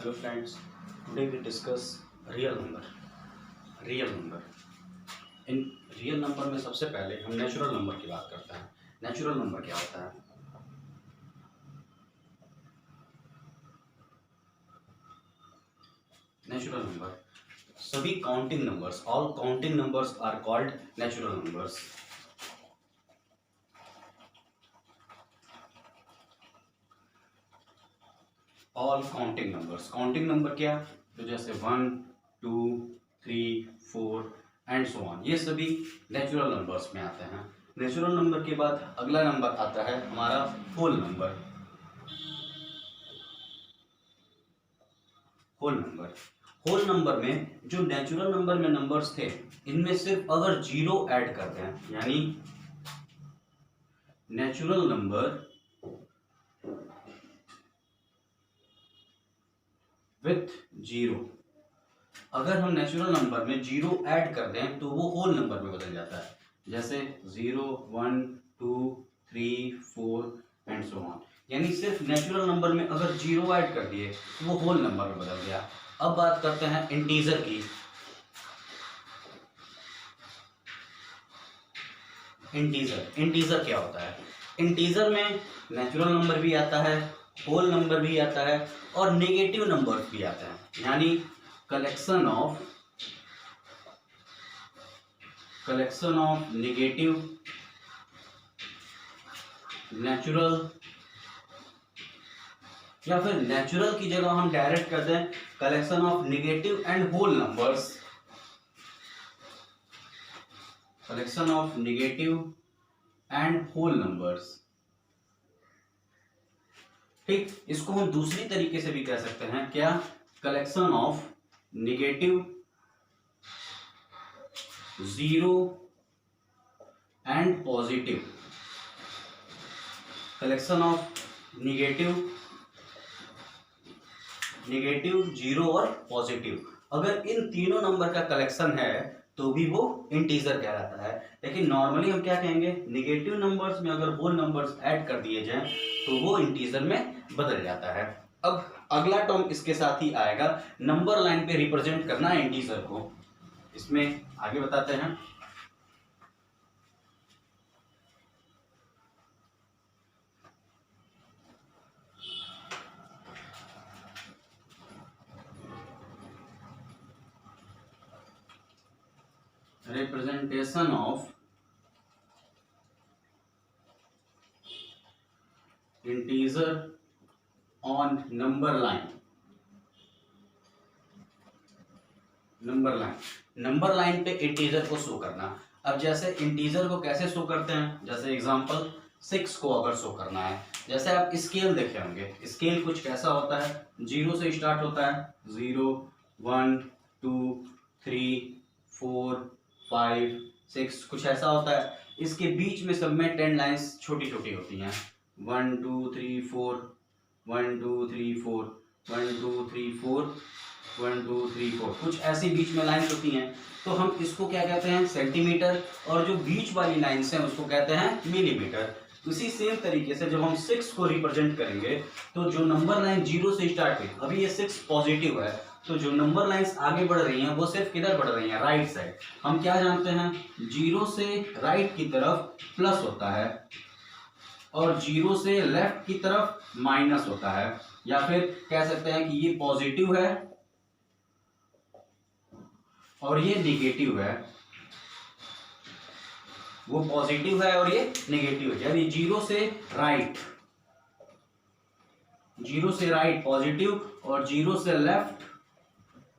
Hello friends, today we discuss real number. Real number in real number में सबसे पहले हम नेचुरल नंबर की बात करते हैं। नेचुरल नंबर क्या होता है? नेचुरल नंबर सभी counting numbers, all counting numbers are called natural numbers. All counting number क्या? तो जैसे 1 2 3 4 एंड सो ऑन, ये सभी नेचुरल नंबर्स में आते हैं। नेचुरल नंबर के बाद अगला नंबर आता है हमारा होल नंबर। होल नंबर में जो नेचुरल नंबर में नंबर्स थे, इनमें सिर्फ अगर जीरो ऐड करते हैं, यानी नेचुरल नंबर विथ जीरो, अगर हम नेचुरल नंबर में जीरो ऐड कर दें तो वो होल नंबर में बदल जाता है। जैसे 0 1 2 3 4 एंड सो ऑन, यानी सिर्फ नेचुरल नंबर में अगर जीरो ऐड कर दिए तो वो होल नंबर में बदल गया। अब बात करते हैं इंटीजर की। इंटीजर क्या होता है? इंटीजर में नेचुरल नंबर भी आता है, होल नंबर भी आता है और नेगेटिव नंबर भी आता है, यानी कलेक्शन ऑफ नेगेटिव, नेचुरल, या फिर नेचुरल की जगह हम डायरेक्ट कर दें collection of negative and whole numbers. Collection of negative and whole numbers. ठीक, इसको हम दूसरी तरीके से भी कह सकते हैं, क्या? Collection of negative, zero and positive. Collection of negative, zero और पॉजिटिव। अगर इन तीनों नंबर का कलेक्शन है तो भी वो इंटीजर कहलाता है। लेकिन नॉर्मली हम क्या कहेंगे, नेगेटिव नंबर्स में अगर होल नंबर्स ऐड कर दिए जाएं तो वो इंटीजर में बदल जाता है। अब अगला टर्म इसके साथ ही आएगा, नंबर लाइन पे रिप्रेजेंट करना है इंटीजर को। इसमें आगे बताते हैं। Representation of integer on number line. Number line पे इंटीजर को शो करना। अब जैसे इंटीजर को कैसे शो करते हैं, जैसे एग्जांपल 6 को अगर शो करना है, जैसे आप स्केल देखे होंगे, स्केल कुछ कैसा होता है, जीरो से स्टार्ट होता है, 0 1 2 3 4 5 6, कुछ ऐसा होता है। इसके बीच में सब में 10 लाइंस छोटी छोटी होती हैं, 1 2 3 4 1 2 3 4 1 2 3 4 1 2 3 4, कुछ ऐसी बीच में लाइंस होती हैं। तो हम इसको क्या कहते हैं, सेंटीमीटर, और जो बीच वाली लाइंस हैं उसको कहते हैं मिलीमीटर। उसी सेम तरीके से जब हम 6 को रिप्रेजेंट करेंगे तो जो नंबर लाइन जीरो से स्टार्ट हुई, अभी ये 6 पॉजिटिव है, तो जो नंबर लाइंस आगे बढ़ रही हैं वो सिर्फ किधर बढ़ रही हैं, राइट साइड। हम क्या जानते हैं, जीरो से राइट की तरफ प्लस होता है और जीरो से लेफ्ट की तरफ माइनस होता है, या फिर कह सकते हैं कि ये पॉजिटिव है और ये नेगेटिव है, वो पॉजिटिव है और ये नेगेटिव है, यानी जीरो से राइट पॉजिटिव और जीरो से लेफ्ट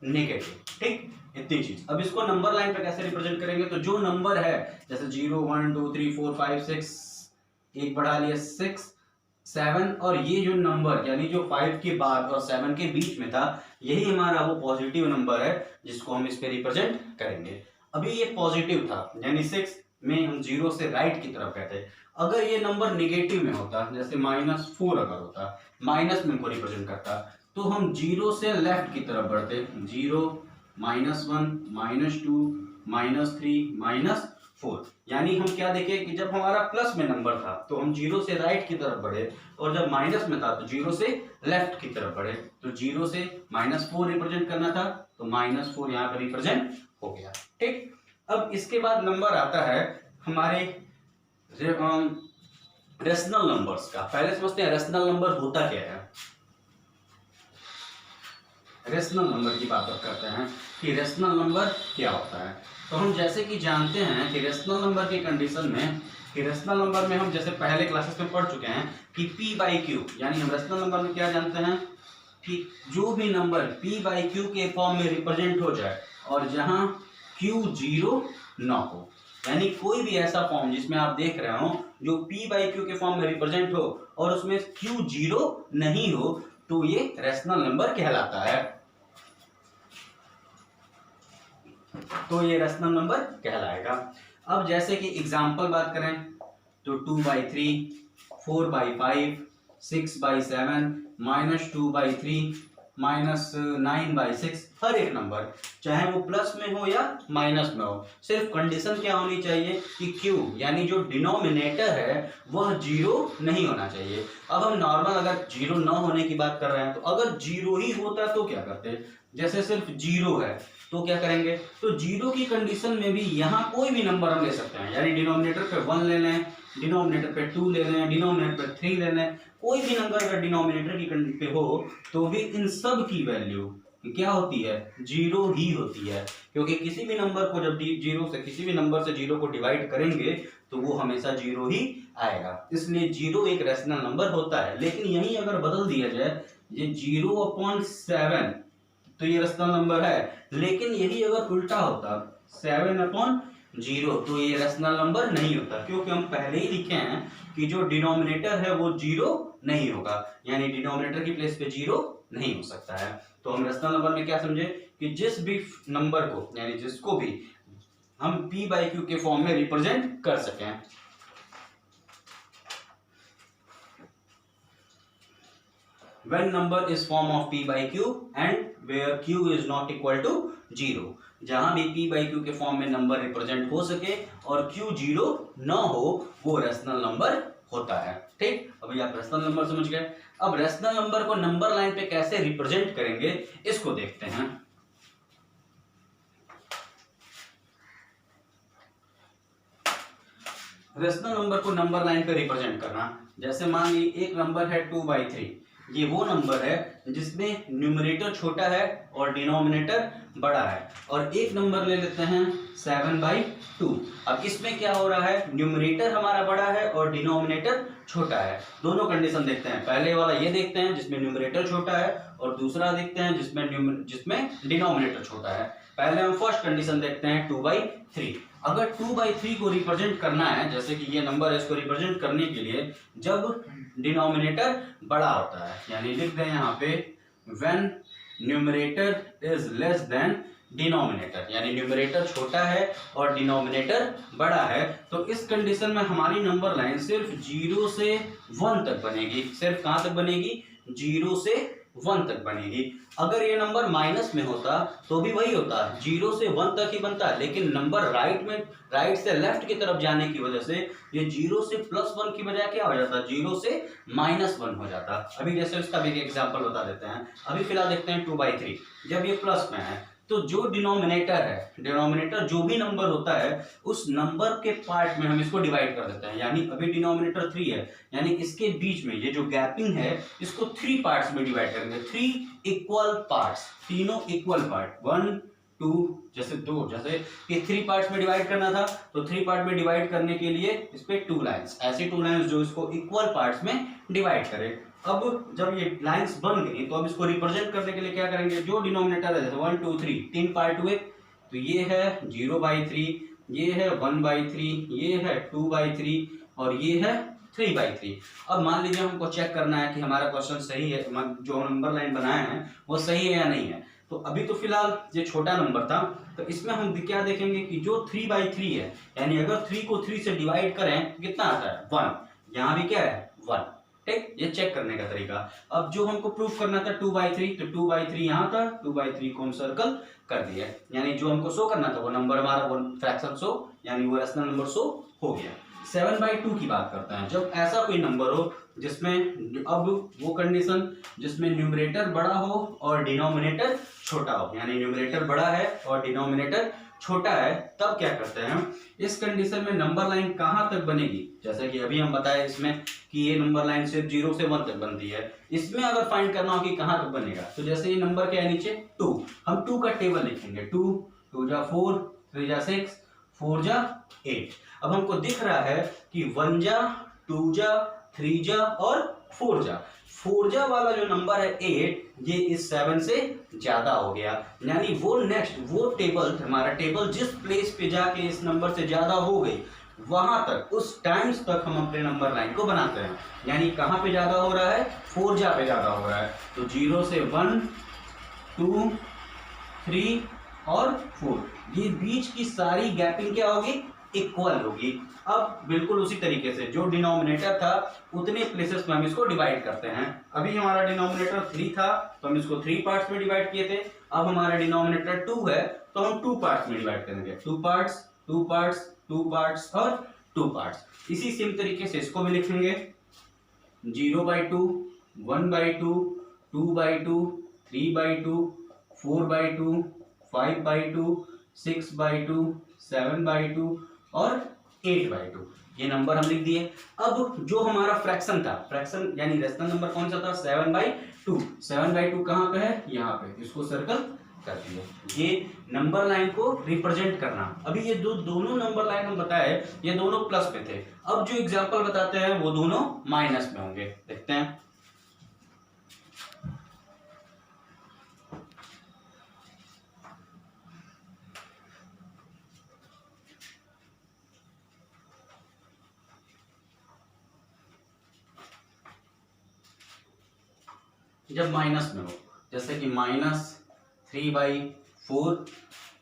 नेगेटिव। ठीक, इतनी चीज। अब इसको नंबर लाइन पे कैसे रिप्रेजेंट करेंगे, तो जो नंबर है, जैसे 0 1 2 3 4 5 6, एक बढ़ा लिया 6 7, और ये जो नंबर यानी जो 5 के बाद और 7 के बीच में था, यही हमारा वो पॉजिटिव नंबर है जिसको हम इस पे रिप्रेजेंट करेंगे। अभी ये पॉजिटिव था, यानी 6 में हम जीरो से राइट की तरफ कहते। अगर ये नंबर नेगेटिव में होता, जैसे -4 अगर होता, माइनस में हमको रिप्रेजेंट करता, तो हम जीरो से लेफ्ट की तरफ बढ़ते, 0 -1 -2 -3 4। यानी हम क्या देखें कि जब हमारा प्लस में नंबर था तो हम जीरो से राइट की तरफ बढ़े, और जब माइनस में था तो जीरो से लेफ्ट की तरफ बढ़े। तो जीरो से -4 रिप्रेजेंट करना था तो -4 यहाँ पर रिप्रेजेंट हो गया। ठीक, अब इसके बाद नंबर आता है हमारे रेशनल नंबर्स का। पहले समझते हैं रेशनल नंबर होता क्या है। रेशनल नंबर की बात करते हैं कि रेशनल नंबर क्या होता है। तो हम जैसे कि जानते हैं कि रेशनल नंबर की कंडीशन में, कि रेशनल नंबर में हम जैसे पहले क्लासेस में पढ़ चुके हैं कि p/q, यानी हम रेशनल नंबर में क्या जानते हैं कि जो भी नंबर p/q के फॉर्म में रिप्रेजेंट हो जाए और जहां q 0 ना हो, यानी कोई भी ऐसा फॉर्म जिसमें आप देख रहे हो जो p/q के फॉर्म में रिप्रेजेंट हो और उसमें q 0 नहीं हो, तो ये रेशनल नंबर कहलाता है। तो ये रेशनल नंबर कहलाएगा। अब जैसे कि एग्जांपल बात करें तो 2/3, 4/5, 6/7, -2/3, -9/6, हर एक नंबर चाहे वो प्लस में हो या माइनस में हो, सिर्फ कंडीशन क्या होनी चाहिए कि q यानी जो डिनोमिनेटर है वह जीरो नहीं होना चाहिए। अब हम नॉर्मल अगर जीरो न होने की बात कर रहे हैं तो अगर जीरो ही होता तो क्या करते, जैसे सिर्फ जीरो है तो क्या करेंगे, तो जीरो की कंडीशन में भी यहाँ कोई भी नंबर हम ले सकते हैं, यानी डिनोमिनेटर पे 1 ले लें, डिनोमिनेटर पे 2 ले लें, डिनोमिनेटर पे 3 ले लें, कोई भी नंबर अगर डिनोमिनेटर की पे हो तो भी इन सब की वैल्यू क्या होती है, जीरो ही होती है। क्योंकि किसी भी नंबर को जब जीरो से, किसी भी नंबर से जीरो को डिवाइड करेंगे तो वो हमेशा जीरो ही आएगा, इसलिए जीरो एक रेशनल नंबर होता है। लेकिन यही अगर बदल दिया जाए ये 0/7 तो ये रेशनल नंबर है, लेकिन यही अगर उल्टा होता 7/0 तो ये रेशनल नंबर नहीं होता, क्योंकि हम पहले ही लिखे हैं कि जो डिनोमिनेटर है वो जीरो नहीं होगा, यानी डिनोमिनेटर की प्लेस पे जीरो नहीं हो सकता है। तो हम रेशनल नंबर में क्या समझे कि जिस भी नंबर को, यानी जिसको भी हम p/q के फॉर्म में रिप्रेजेंट कर सकें। When number is form of p/q and where q is not equal to 0, जहां भी p/q के फॉर्म में नंबर रिप्रेजेंट हो सके और q 0 न हो वो रेशनल नंबर होता है। ठीक, अभी आप रेशनल नंबर समझ गए। अब रेशनल नंबर को नंबर लाइन पे कैसे रिप्रेजेंट करेंगे इसको देखते हैं। रेशनल नंबर को नंबर लाइन पे रिप्रेजेंट करना, जैसे मान लीजिए एक नंबर है 2/3, ये वो नंबर है जिसमें न्यूमरेटर छोटा है और डिनोमिनेटर बड़ा है, और एक नंबर ले लेते हैं 7/2। अब इसमें क्या हो रहा है, न्यूमरेटर हमारा बड़ा है और डिनोमिनेटर छोटा है। दोनों कंडीशन देखते हैं, पहले वाला ये देखते हैं जिसमें न्यूमरेटर छोटा है और दूसरा देखते हैं जिसमें डिनोमिनेटर छोटा है। पहले हम फर्स्ट कंडीशन देखते हैं 2/3। अगर 2/3 को रिप्रेजेंट करना है, जैसे कि ये नंबर है, इसको रिप्रेजेंट करने के लिए जब डिनोमिनेटर बड़ा होता है, यानी लिख दें यहाँ पे when numerator is less than denominator, यानी न्यूमरेटर छोटा है और डिनोमिनेटर बड़ा है, तो इस कंडीशन में हमारी नंबर लाइन सिर्फ 0 से 1 तक बनेगी। सिर्फ कहां तक बनेगी, 0 से 1 तक बनेगी। अगर ये नंबर माइनस में होता तो भी वही होता, 0 से 1 तक ही बनता, लेकिन नंबर राइट से लेफ्ट की तरफ जाने की वजह से ये 0 से +1 की बजाय क्या हो जाता, 0 से -1 हो जाता। अभी जैसे उसका भी एक एग्जांपल बता देते हैं। अभी फिलहाल देखते हैं 2/3, जब ये प्लस में है तो जो डिनोमिनेटर है, डिनोमिनेटर जो भी नंबर होता है उस नंबर के पार्ट में हम इसको डिवाइड कर देते हैं। यानी अभी डिनोमिनेटर 3 है, यानी इसके बीच में ये जो गैपिंग है इसको 3 पार्ट्स में डिवाइड करेंगे, 3 इक्वल पार्ट्स, तीनों इक्वल पार्ट, 1 2 जैसे 2, जैसे ये 3 पार्ट्स में डिवाइड करना था तो 3 पार्ट में डिवाइड करने के लिए इस पे 2 लाइंस, ऐसी 2 लाइंस जो इसको इक्वल पार्ट्स में डिवाइड करें। अब जब ये लाइंस बन गई तो अब इसको रिप्रेजेंट करने के लिए क्या करेंगे, जो डिनोमिनेटर है जैसे 1 2 3 3 पार्ट हुए, तो ये है 0/3, ये है 1/3, ये है 2/3 और ये है 3/3। अब मान लीजिए हमको चेक करना है कि हमारा क्वेश्चन सही है, जो नंबर लाइन बनाए हैं वो सही है या नहीं है। तो अभी तो फिलहाल ये छोटा नंबर था, तो इसमें हम क्या देखेंगे कि जो 3/3 है, यानी अगर 3 को 3 से डिवाइड करें कितना आता है 1, यहाँ भी क्या है 1, ठीक, ये चेक करने का तरीका। अब जो हमको प्रूफ करना था 2/3, तो 2/3 यहाँ था, 2/3 को हम सर्कल कर दिया, यानी जो हमको शो करना था वो नंबर हमारा, वो फ्रैक्शन शो यानी वो रेशनल नंबर शो हो गया। 7/2 की बात करते हैं, जब ऐसा कोई नंबर हो जिसमें, अब वो कंडीशन जिसमें न्यूमरेटर बड़ा हो और डिनोमिनेटर छोटा हो, यानी न्यूमरेटर बड़ा है और डिनोमिनेटर छोटा है, तब क्या करते हैं हम, इस कंडीशन में नंबर लाइन कहां तक बनेगी, जैसे कि अभी हम बताए इसमें कि ये नंबर लाइन सिर्फ 0 से 1 तक बनती है, इसमें अगर फाइंड करना हो कि कहां तक बनेगा, तो जैसे ये नंबर क्या है नीचे 2, हम 2 का टेबल लिखेंगे, 2 2 जा 4, 3 जा 6, 4 जा 8। अब हमको दिख रहा है कि 1 जा 2 जा 3 जा और 4 जा, 4 जा वाला जो नंबर है 8, ये इस 7 से ज्यादा हो गया, यानी वो नेक्स्ट वो टेबल, हमारा टेबल जिस प्लेस पे जाके इस नंबर से ज्यादा हो गई, वहां तक, उस टाइम्स तक हम अपने नंबर लाइन को बनाते हैं। यानी कहां पे ज्यादा हो रहा है, 4 जा पे ज्यादा हो रहा है, तो 0 से 1 2 3 और 4, ये बीच की सारी गैपिंग क्या होगी, इक्वल होगी। अब बिल्कुल उसी तरीके से जो डिनोमिनेटर था उतने प्लेसेस में हम इसको डिवाइड करते हैं। अभी हमारा डिनोमिनेटर 3 था तो हम इसको 3 पार्ट्स में डिवाइड किए थे, अब हमारा डिनोमिनेटर 2 है तो हम 2 पार्ट्स में डिवाइड करेंगे, 2 पार्ट्स 2 पार्ट्स 2 पार्ट्स और 2 पार्ट्स। इसी सेम तरीके से इसको भी लिखेंगे 0/2 1/2 2/2 3/2 4/2 5/2 6/2 7/2 और 8/2, ये नंबर हम लिख दिए। अब जो हमारा फ्रैक्शन था, फ्रैक्शन यानी रेशनल नंबर कौन सा था, 7/2, 7/2 कहाँ पे है, यहाँ पे, इसको सर्कल कर दिए। ये नंबर लाइन को रिप्रेजेंट करना। अभी ये दोनों नंबर लाइन हम बताए, ये दोनों प्लस में थे, अब जो एग्जांपल बताते हैं वो दोनों माइनस में होंगे, देखते हैं। जब माइनस में हो, जैसे कि -3/4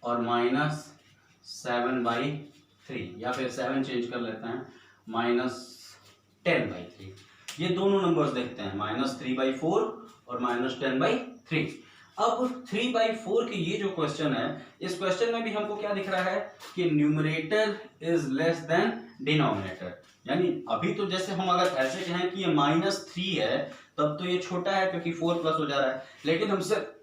और -7/3, या फिर 7 चेंज कर लेते हैं, -10/3, ये दोनों नंबर्स देखते हैं, -3/4 और -10/3। अब 3/4 की ये जो क्वेश्चन है, इस क्वेश्चन में भी हमको क्या दिख रहा है कि numerator is less than denominator, यानी अभी तो जैसे हम अगर ऐसे कहें कि ये -3 है तब तो ये छोटा है क्योंकि 4 प्लस हो जा रहा है, लेकिन हम सिर्फ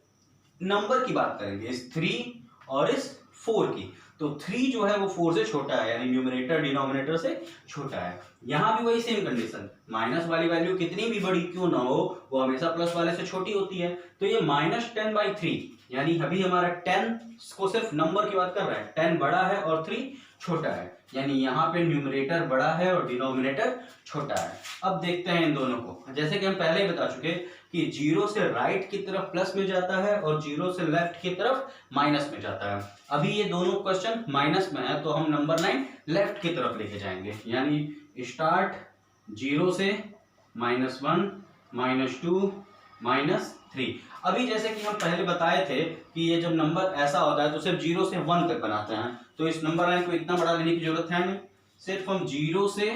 नंबर की बात करेंगे, इस 3 और इस 4 की, तो 3 जो है वो 4 से छोटा है, यानी न्यूमरेटर डिनोमिनेटर से छोटा है। यहाँ भी वही सेम कंडीशन, माइनस वाली वैल्यू कितनी भी बड़ी क्यों ना हो वो हमेशा प्लस वाले से छोटी होती है, तो ये -10/3, यानी अभी हमारा 10 को सिर्फ नंबर की बात कर रहा है, 10 बड़ा है और 3 छोटा है, यानी यहाँ पे न्यूमरेटर बड़ा है और डिनोमिनेटर छोटा है। अब देखते हैं इन दोनों को, जैसे कि हम पहले ही बता चुके कि 0 से राइट की तरफ प्लस में जाता है और 0 से लेफ्ट की तरफ माइनस में जाता है। अभी ये दोनों क्वेश्चन माइनस में है तो हम नंबर लाइन लेफ्ट की तरफ लेके जाएंगे, यानी स्टार्ट 0 से -1 -2 -3। अभी जैसे कि हम पहले बताए थे कि ये जब नंबर ऐसा होता है तो सिर्फ 0 से 1 तक बनाते हैं, तो इस नंबर लाइन को इतना बड़ा लेने की जरूरत है नहीं, सिर्फ हम 0 से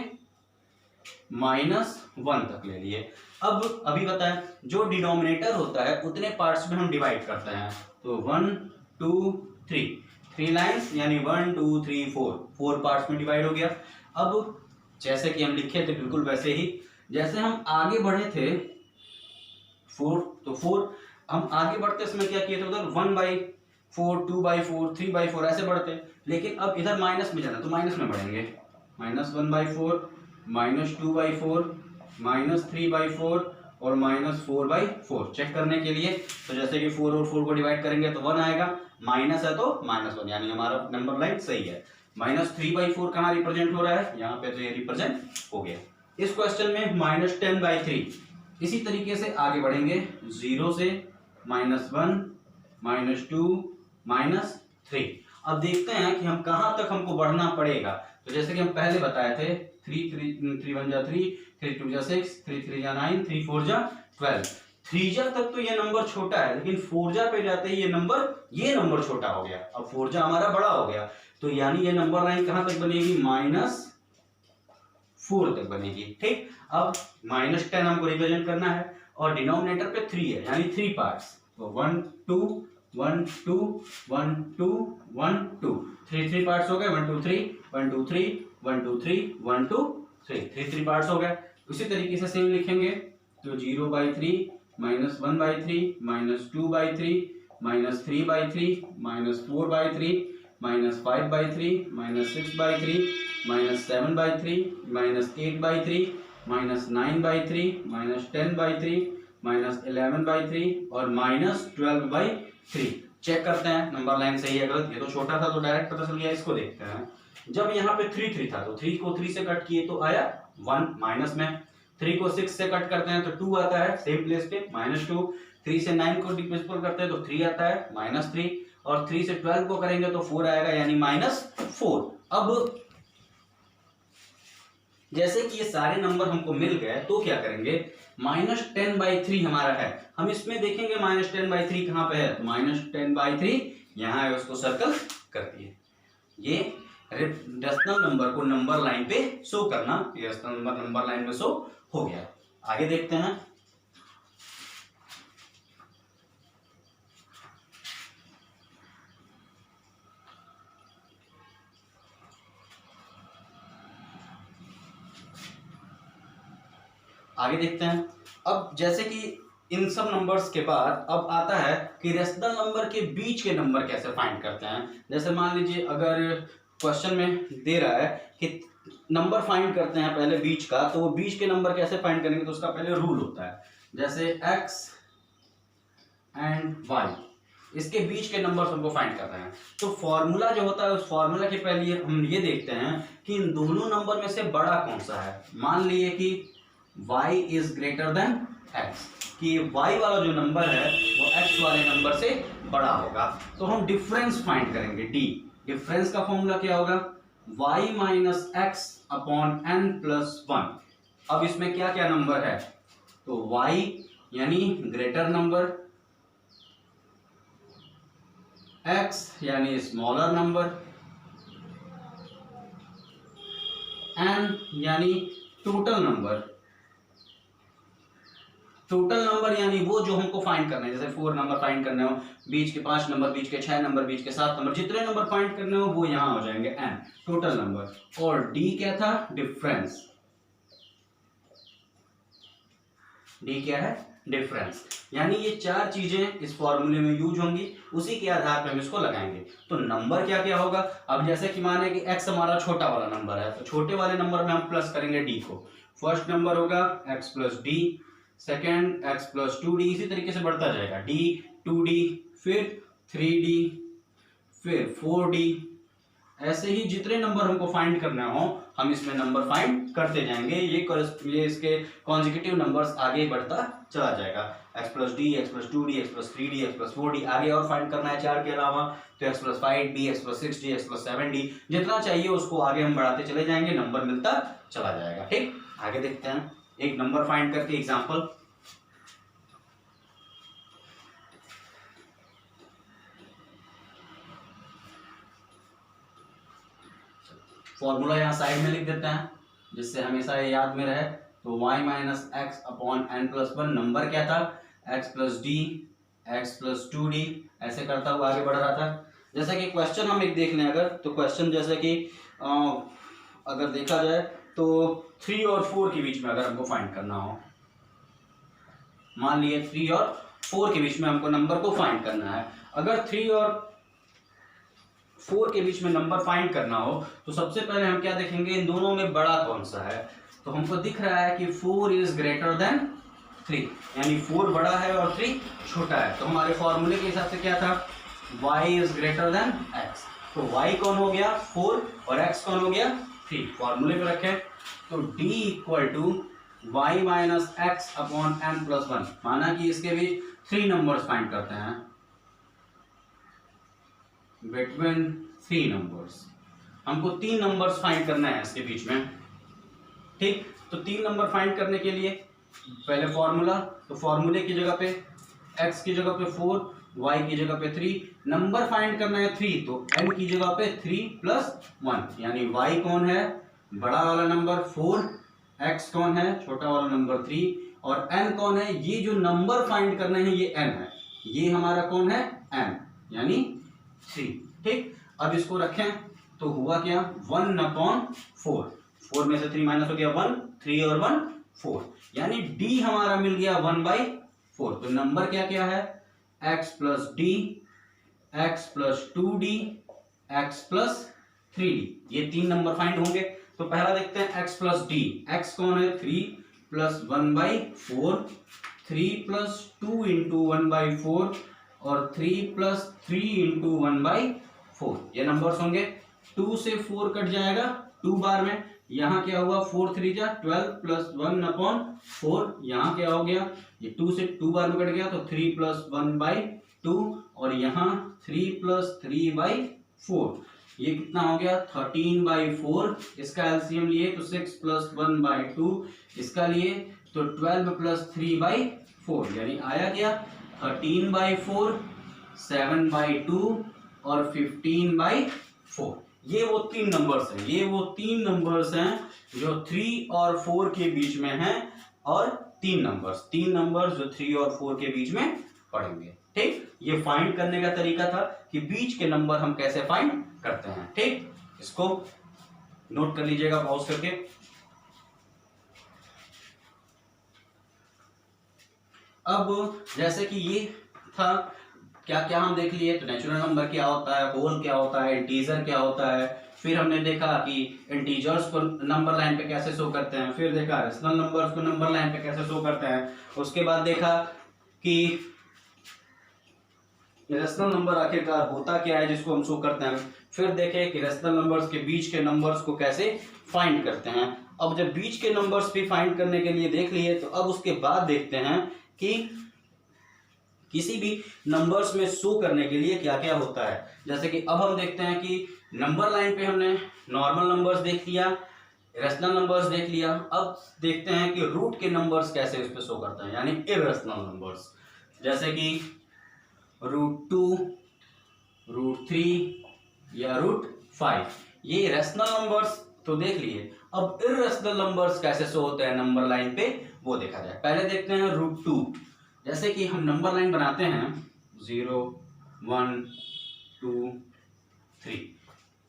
-1 तक ले लिए। अब अभी बताएं, जो डिनोमिनेटर होता है उतने पार्ट्स में हम डिवाइड करते हैं, तो 1 2 3, 3 लाइन्स यानी 1 2 3 4 पार्ट्स में डिवाइड हो गया। अब जैसे कि हम लिखे थे बिल्कुल वैसे ही, जैसे हम आगे बढ़े थे 4, तो 4 हम आगे बढ़ते समय क्या किए थे, उधर 1/4 2/4 3/4 ऐसे बढ़ते, लेकिन अब इधर माइनस में जाना तो माइनस में बढ़ेंगे, -1/4 -2/4 -3/4 और -4/4 चेक करने के लिए। तो जैसे कि 4 और 4 को डिवाइड करेंगे तो 1 आएगा, माइनस है तो -1, यानी हमारा नंबर लाइन सही है। -3/4 कहाँ रिप्रेजेंट हो रहा है, यहाँ पे, तो ये रिप्रेजेंट हो गया। इस क्वेश्चन में -10/3, इसी तरीके से आगे बढ़ेंगे 0 से -1 -2 -3। अब देखते हैं कि हम कहाँ तक हमको बढ़ना पड़ेगा, तो जैसे कि हम पहले बताए थे 3 1 जा 3 3 2 जा 6 3 3 जा 9 3 4 जा 12, 3 जा तक तो ये नंबर छोटा है, लेकिन 4 जा पे जाते ही ये नंबर छोटा हो गया, अब 4 जा हमारा बड़ा हो गया, तो यानी ये नंबर लाइन कहाँ तक बनेगी, 4 तक बनेगी। ठीक, अब -10 हमको रिप्रेजेंट करना है और डिनोमिनेटर पे 3 है, यानी 3 पार्ट्स, तो 1 2 1 2 1 2 1 2, 3 पार्ट्स हो गए, 1 2 3 1 2 3 1 2 3 1 2 3, 3 पार्ट्स हो गए। उसी तरीके से सेम लिखेंगे, तो 0/3 -1/3 -2/3 -3/3 -4/3 -5/3 -6/3 -7/3 -8/3 -9/3 -10/3 -11/3 और -12/3। चेक करते हैं नंबर लाइन सही है गलत। ये तो छोटा था तो डायरेक्ट पता चल गया। इसको देखते हैं, जब यहाँ पे 3 था तो 3 को 3 से कट किए तो आया 1 माइनस में, 3 को 6 से कट करते हैं तो 2 आता है सेम प्लेस पे -2, 3 से 9 को डिविजिबल करते हैं तो 3 आता है -3, और 3 से 12 को करेंगे तो 4 आएगा यानी -4। अब जैसे कि ये सारे नंबर हमको मिल गए तो क्या करेंगे, -10/3 हमारा है, हम इसमें देखेंगे -10/3 कहां पे है, तो -10/3 यहां है, उसको सर्कल कर दिए। ये डेसिमल नंबर को नंबर लाइन पे शो करना, ये डेसिमल नंबर नंबर लाइन में शो हो गया। आगे देखते हैं, आगे देखते हैं। अब जैसे कि इन सब नंबर्स के बाद अब आता है कि रेशनल नंबर के बीच के नंबर कैसे फाइंड करते हैं। जैसे मान लीजिए अगर क्वेश्चन में दे रहा है कि नंबर फाइंड करते हैं पहले बीच का, तो वो बीच के नंबर कैसे फाइंड करेंगे, तो उसका पहले रूल होता है, जैसे x एंड y, इसके बीच के नंबर हमको फाइंड करना है। तो फॉर्मूला जो होता है उस फॉर्मूला के पहले हम ये देखते हैं कि इन दोनों नंबर में से बड़ा कौन सा है। मान लिए कि y is greater than x, कि y वाला जो नंबर है वो x वाले नंबर से बड़ा होगा, तो हम डिफरेंस फाइंड करेंगे d। डिफरेंस का फॉर्मूला क्या होगा, y minus x upon n plus 1। अब इसमें क्या क्या नंबर है, तो y यानी ग्रेटर नंबर, x यानी स्मॉलर नंबर, n यानी टोटल नंबर। टोटल नंबर यानी वो जो हमको फाइंड करना है, जैसे 4 नंबर फाइंड करने हो, बीच के 5 नंबर, बीच के 6 नंबर, बीच के 7 नंबर, जितने नंबर फाइंड करने हो वो यहां हो जाएंगे n टोटल नंबर। और d क्या था, डिफरेंस। d क्या है, डिफरेंस। यानी ये 4 चीजें इस फॉर्मूले में यूज होंगी, उसी के आधार पर हम इसको लगाएंगे। तो नंबर क्या क्या होगा, अब जैसे कि माने कि x हमारा छोटा वाला नंबर है, तो छोटे वाले नंबर में हम प्लस करेंगे d को। फर्स्ट नंबर होगा x plus D, second x plus 2d, इसी तरीके से बढ़ता जाएगा, d 2d, फिर 3d, फिर 4d। ऐसे ही जितने नंबर हमको फाइंड करना हो हम इसमें नंबर फाइंड करते जाएंगे। ये इसके कॉन्जिक्यूटिव नंबर्स आगे बढ़ता चला जाएगा, x plus D, x plus 2d, x plus 3d, x plus 4d। आगे और फाइंड करना है 4 के अलावा, तो x plus 5d, x plus 6d, x plus 7d, जितना चाहिए उसको आगे हम बढ़ाते चले जाएंगे, नंबर मिलता चला जाएगा। ठीक, आगे देखते हैं एक नंबर फाइंड करके एग्जांपल। फॉर्मूला यहाँ साइड में लिख देते हैं जिससे हमेशा ये याद में रहे। तो y minus x upon n plus 1, number क्या था, x plus d, x plus 2d, ऐसे करता हुआ आगे बढ़ रहा था। जैसा कि क्वेश्चन हम एक देख लें अगर, तो क्वेश्चन जैसे कि अगर देखा जाए तो 3 और 4 के बीच में अगर हमको फाइंड करना हो, मान लिए 3 और 4 के बीच में हमको नंबर को फाइंड करना है। अगर 3 और 4 के बीच में नंबर फाइंड करना हो तो सबसे पहले हम क्या देखेंगे, इन दोनों में बड़ा कौन सा है। तो हमको दिख रहा है कि 4 इज ग्रेटर देन 3, यानी 4 बड़ा है और 3 छोटा है। तो हमारे फॉर्मूले के हिसाब से क्या था, y is greater than x। तो y कौन हो गया 4 और x कौन हो गया 3, फॉर्मूले पे रखें। तो d equal to y minus x upon n plus 1, माना कि इसके बीच 3 नंबर्स फाइंड करते हैं, बिटवीन 3 नंबर्स। हमको 3 नंबर्स फाइंड करना है इसके बीच में। ठीक, तो 3 नंबर फाइंड करने के लिए पहले फॉर्मूला, तो फॉर्मूले की जगह पे x की जगह पे 4, y की जगह पे 3, नंबर फाइंड करना है 3, तो n की जगह पे 3 प्लस 1, यानी y कौन है, बड़ा वाला नंबर 4 x कौन है, छोटा वाला नंबर 3, और n कौन है, ये जो नंबर फाइंड करने हैं ये n है, ये हमारा कौन है n, यानी 3। ठीक, अब इसको रखें तो हुआ क्या 1/4, 4 में से 3 माइनस हो गया 1, 3 और 1 4, यानी d हमारा मिल गया 1/4। तो नंबर क्या क्या है, x plus D, x plus 2d, x plus 3d, ये 3 नंबर फाइंड होंगे। तो पहला देखते हैं x प्लस डी, x कौन है 3 प्लस 1/4, 3 प्लस 2 इंटू 1/4 और 3 प्लस 3 इंटू 1/4, ये नंबर्स होंगे। 2 से 4 कट जाएगा 2 बार में, यहाँ क्या हुआ 4 3 जा 12 प्लस 1/4, यहाँ क्या हो गया, ये 2 से 2 बार में कट गया तो 3 प्लस 1/2, और यहाँ 3 प्लस 3/4, ये कितना हो गया 13/4। इसका एलसीएम लिए तो 6 प्लस 1/2, इसका लिए तो 12 प्लस 3/4, यानी आया क्या 13/4, 7/2 और 15/4। ये वो 3 नंबर्स हैं, ये वो 3 नंबर्स हैं जो 3 और 4 के बीच में हैं, और 3 नंबर्स जो 3 और 4 के बीच में पड़ेंगे। ठीक, ये फाइंड करने का तरीका था कि बीच के नंबर हम कैसे फाइंड करते हैं। ठीक, इसको नोट कर लीजिएगा पॉज करके। अब जैसे कि ये था, क्या क्या हम देख लिए, तो नेचुरल नंबर क्या होता है, होल क्या होता है, इंटीजर क्या होता है, फिर हमने देखा कि इंटीजर्स को नंबर लाइन पे कैसे शो करते हैं, फिर देखा रेशनल नंबर्स को नंबर लाइन पे कैसे शो करते हैं, उसके बाद देखा कि रेशनल नंबर आखिरकार होता क्या है जिसको हम शो करते हैं, फिर देखे कि रेशनल नंबर्स के बीच के नंबर्स को कैसे फाइंड करते हैं। अब जब बीच के नंबर्स भी फाइंड करने के लिए देख लिए, तो अब उसके बाद देखते हैं कि किसी भी नंबर्स में शो करने के लिए क्या क्या होता है। जैसे कि अब हम देखते हैं कि नंबर लाइन पे हमने नॉर्मल नंबर्स देख लिया, रेशनल नंबर्स देख लिया, अब देखते हैं कि रूट के नंबर्स कैसे उस पे शो करते हैं, यानी इर्रेशनल नंबर्स, जैसे कि √2, √3 या √5, ये रेशनल नंबर्स तो देख लिए। अब इर्रेशनल नंबर्स कैसे शो होते हैं नंबर लाइन पे, वो देखा जाए। पहले देखते हैं √2, जैसे कि हम नंबर लाइन बनाते हैं 0 1 2 3,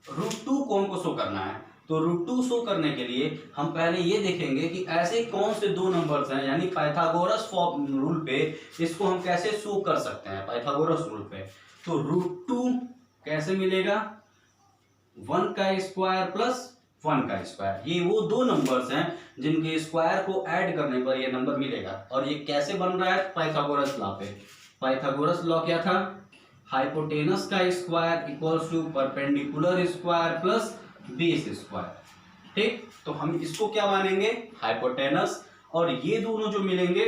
√2 कौन को शो करना है, तो √2 शो करने के लिए हम पहले ये देखेंगे कि ऐसे कौन से दो नंबर्स हैं, यानी पाइथागोरस रूल पे इसको हम कैसे शो कर सकते हैं, पाइथागोरस रूल पे। तो √2 कैसे मिलेगा, 1 का स्क्वायर प्लस 1 का स्क्वायर, ये वो दो नंबर्स हैं जिनके स्क्वायर को ऐड करने पर ये नंबर मिलेगा। और ये कैसे बन रहा है, पाइथागोरस लॉ पे। पाइथागोरस लॉ क्या था, हाइपोटेनस का square equals to perpendicular square plus base square. ठीक, तो हम इसको क्या मानेंगे, हाइपोटेनस, और ये दोनों जो मिलेंगे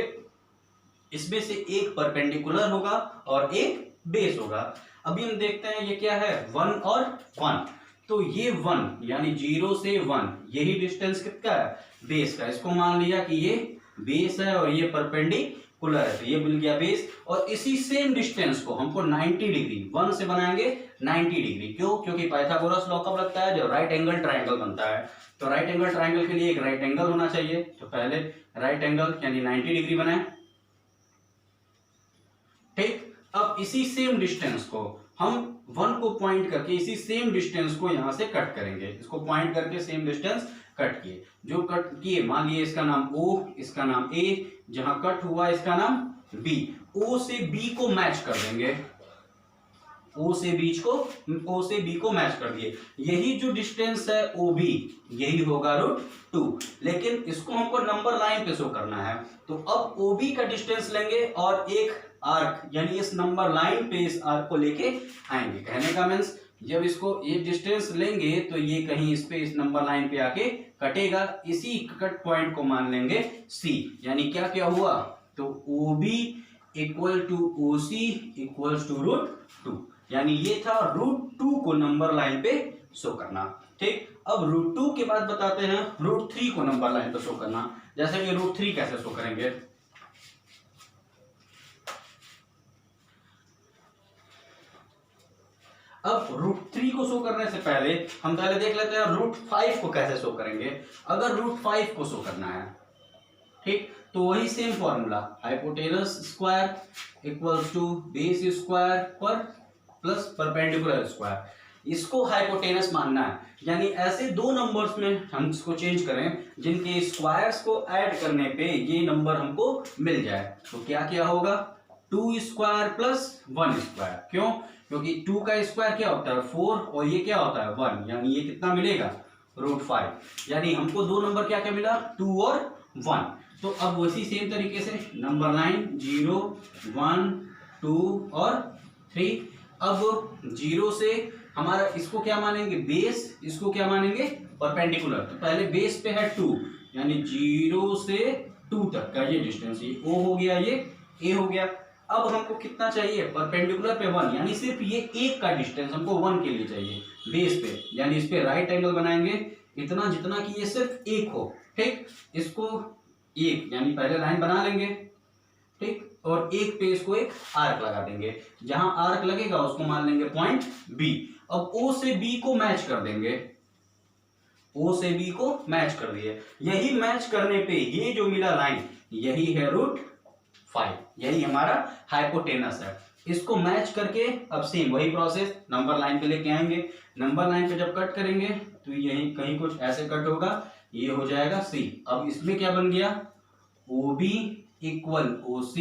इसमें से एक परपेंडिकुलर होगा और एक बेस होगा। अभी हम देखते हैं ये क्या है 1 और 1, तो ये 1 यानी 0 से 1, यही डिस्टेंस कितना है, बेस का। इसको मान लिया कि ये बेस है और ये परपेंडिकुलर है, तो ये मिल गया बेस। और इसी सेम डिस्टेंस को हमको 90 डिग्री 1 से बनाएंगे 90 डिग्री, क्यों, क्योंकि पाइथागोरस लॉ कब लगता है, जब राइट एंगल ट्राइंगल बनता है। तो राइट एंगल ट्राइंगल के लिए एक राइट एंगल होना चाहिए, तो पहले राइट एंगल यानी 90 डिग्री बनाए। ठीक, अब इसी सेम डिस्टेंस को हम 1 को पॉइंट करके इसी सेम डिस्टेंस को यहां से कट करेंगे, इसको पॉइंट करके सेम डिस्टेंस कट किए, जो कट किए मान लिए इसका नाम O, इसका नाम A, जहां कट हुआ इसका नाम B, O से B को मैच कर देंगे, O से B को मैच कर दिए। यही जो डिस्टेंस है OB, यही होगा √2, लेकिन इसको हमको नंबर लाइन पे शो करना है। तो अब OB का डिस्टेंस लेंगे और एक आर्क यानी इस नंबर लाइन पे इस आर्क को लेके आएंगे। कहने का मीन्स जब इसको ये डिस्टेंस लेंगे तो ये कहीं इस पे इस नंबर लाइन पे आके कटेगा, इसी कट पॉइंट को मान लेंगे C, यानी क्या क्या हुआ, तो OB equal to OC equals to √2, यानी ये था √2 को नंबर लाइन पे शो करना। ठीक, अब √2 के बाद बताते हैं √3 को नंबर लाइन पे शो करना। जैसे कि √3 कैसे शो करेंगे, अब √3 को शो करने से पहले हम पहले देख लेते हैं √5 को कैसे शो करेंगे। अगर √5 को शो करना है, ठीक, तो वही same formula, hypotenuse square equals to base square पर प्लस परपेंडिकुलर स्क्वायर। इसको हाइपोटेनस मानना है, यानी ऐसे दो नंबर्स में हम इसको चेंज करें जिनके स्क्वायर्स को ऐड करने पे ये नंबर हमको मिल जाए। तो क्या क्या होगा, 2 स्क्वायर प्लस 1 स्क्वायर। क्यों? क्योंकि 2 का स्क्वायर क्या होता है 4 और ये क्या होता है 1, यानी ये कितना मिलेगा √5। यानी हमको दो नंबर क्या क्या मिला 2 और 1। तो अब उसी सेम तरीके से नंबर लाइन 0 1 2 और 3। अब 0 से हमारा इसको क्या मानेंगे बेस, इसको क्या मानेंगे परपेंडिकुलर। तो पहले बेस पे है 2, यानी 0 से 2 तक का ये डिस्टेंस, ये O हो गया, ये A हो गया। अब हमको कितना चाहिए परपेंडिकुलर पे 1, यानी सिर्फ ये एक का डिस्टेंस हमको 1 के लिए चाहिए बेस पे, यानी इस पे राइट एंगल बनाएंगे इतना जितना कि ये सिर्फ एक हो, ठीक। इसको एक यानी पहले लाइन बना लेंगे, ठीक, और एक पे इसको एक आर्क लगा देंगे। जहां आर्क लगेगा उसको मान लेंगे पॉइंट B। अब O से B को मैच कर देंगे, O से B को मैच कर दिए। यही मैच करने पे ये जो मिला लाइन यही है √5, यही हमारा हाइपोटेनस है। इसको मैच करके अब सेम वही प्रोसेस नंबर लाइन पे लेके आएंगे। नंबर लाइन पे जब कट करेंगे तो यही कहीं कुछ ऐसे कट होगा, ये हो जाएगा C। अब इसमें क्या बन गया OB equal OC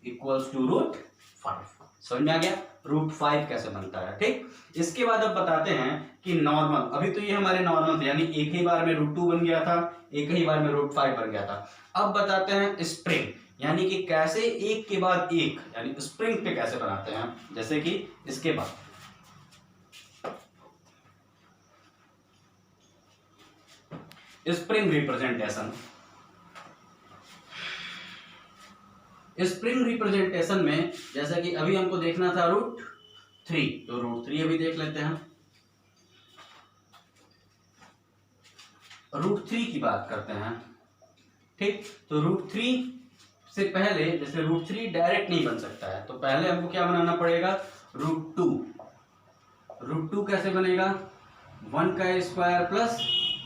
equals to √5। समझ में आ गया √5 कैसे बनता है, ठीक। इसके बाद अब बताते हैं कि नॉर्मल, अभी तो ये हमारे नॉर्मल थे, यानी एक ही बार में √2 बन गया था, एक ही बार में √5 बन गया था। अब बताते हैं स्प्रिंग, यानी कि कैसे एक के बाद एक, यानी स्प्रिंग पे कैसे बनाते हैं। जैसे कि इसके बाद स्प्रिंग रिप्रेजेंटेशन, स्प्रिंग रिप्रेजेंटेशन में जैसा कि अभी हमको देखना था √3, तो √3 अभी देख लेते हैं। √3 की बात करते हैं, ठीक। तो √3 से पहले, जैसे √3 डायरेक्ट नहीं बन सकता है, तो पहले हमको क्या बनाना पड़ेगा √2। √2 कैसे बनेगा 1 का स्क्वायर प्लस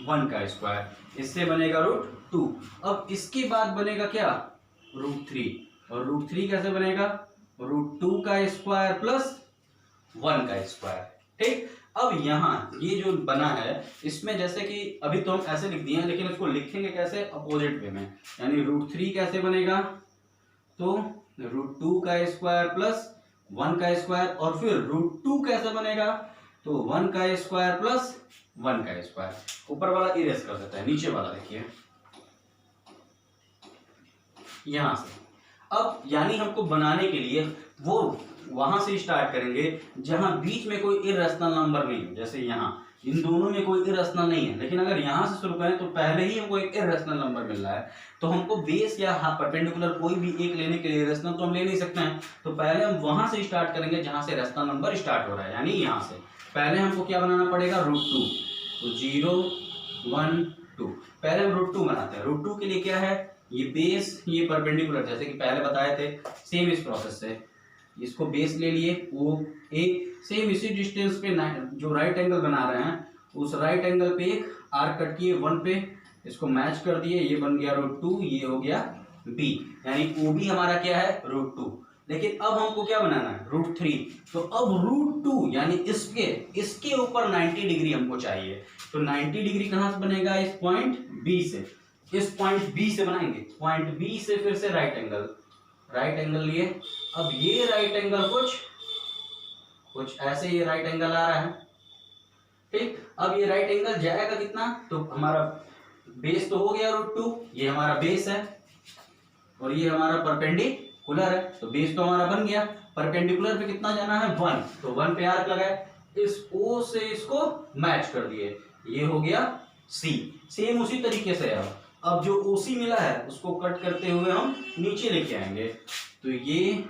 1 का स्क्वायर, इससे बनेगा √2। अब इसके बाद बनेगा क्या √3, और √3 कैसे बनेगा √2 का स्क्वायर प्लस 1 का स्क्वायर, ठीक। अब यहाँ ये जो बना है इसमें जैसे कि अभी तो हम ऐसे लिख दिए हैं, लेकिन इसको लिखेंगे कैसे अपोजिट वे में, यानी √3 कैसे बनेगा तो √2 का स्क्वायर प्लस 1 का स्क्वायर, और फिर √2 कैसे बनेगा तो 1 का स्क्वायर प्लस 1 का स्क्वायर। ऊपर वाला इरेज कर देता है, नीचे वाला देखिए यहां से। अब यानी हमको बनाने के लिए वो वहां से स्टार्ट करेंगे जहां बीच में कोई इरेशनल नंबर नहीं है। जैसे यहाँ इन दोनों में कोई इरेशनल नहीं है, लेकिन अगर यहां से शुरू करें तो पहले ही हमको एक इरेशनल नंबर मिल रहा है, तो हमको बेस या परपेंडिकुलर कोई भी एक लेने के लिए इरेशनल तो हम ले नहीं सकते हैं। तो पहले हम वहां से स्टार्ट करेंगे जहां से इरेशनल नंबर स्टार्ट हो रहा है, यानी यहाँ से। पहले हमको क्या बनाना पड़ेगा √2, तो 0 1 2, पहले हम √2 बनाते हैं। √2 के लिए क्या है ये बेस, ये परपेंडिकुलर, जैसे कि पहले बताए थे सेम इस प्रोसेस से। इसको बेस ले लिए, वो एक सेम इसी डिस्टेंस पे जो राइट एंगल बना रहे हैं उस राइट एंगल पे एक आर्क कट किए 1 पे, इसको मैच कर दिए, ये बन गया √2, ये हो गया B, यानी OB हमारा क्या है √2। लेकिन अब हमको क्या बनाना है √3, तो अब √2 यानी इसके ऊपर 90 डिग्री हमको चाहिए। तो 90 डिग्री कहां से बनेगा इस पॉइंट B से, इस पॉइंट B से बनाएंगे, पॉइंट B से फिर से राइट एंगल लिए। अब ये राइट एंगल कुछ ऐसे ये राइट एंगल आ रहा है, ठीक। अब ये राइट एंगल जाएगा कितना, तो हमारा बेस तो हो गया √2, ये हमारा बेस है और ये हमारा परपेंडिकुलर है, तो बेस तो हमारा बन गया। परपेंडिकुलर पे कितना जाना है 1, तो 1 पे आर्क लगाए, इस O से इसको मैच कर दिए, ये हो गया C। सेम उसी तरीके से अब जो OC मिला है उसको कट करते हुए हम नीचे लेके आएंगे, तो ये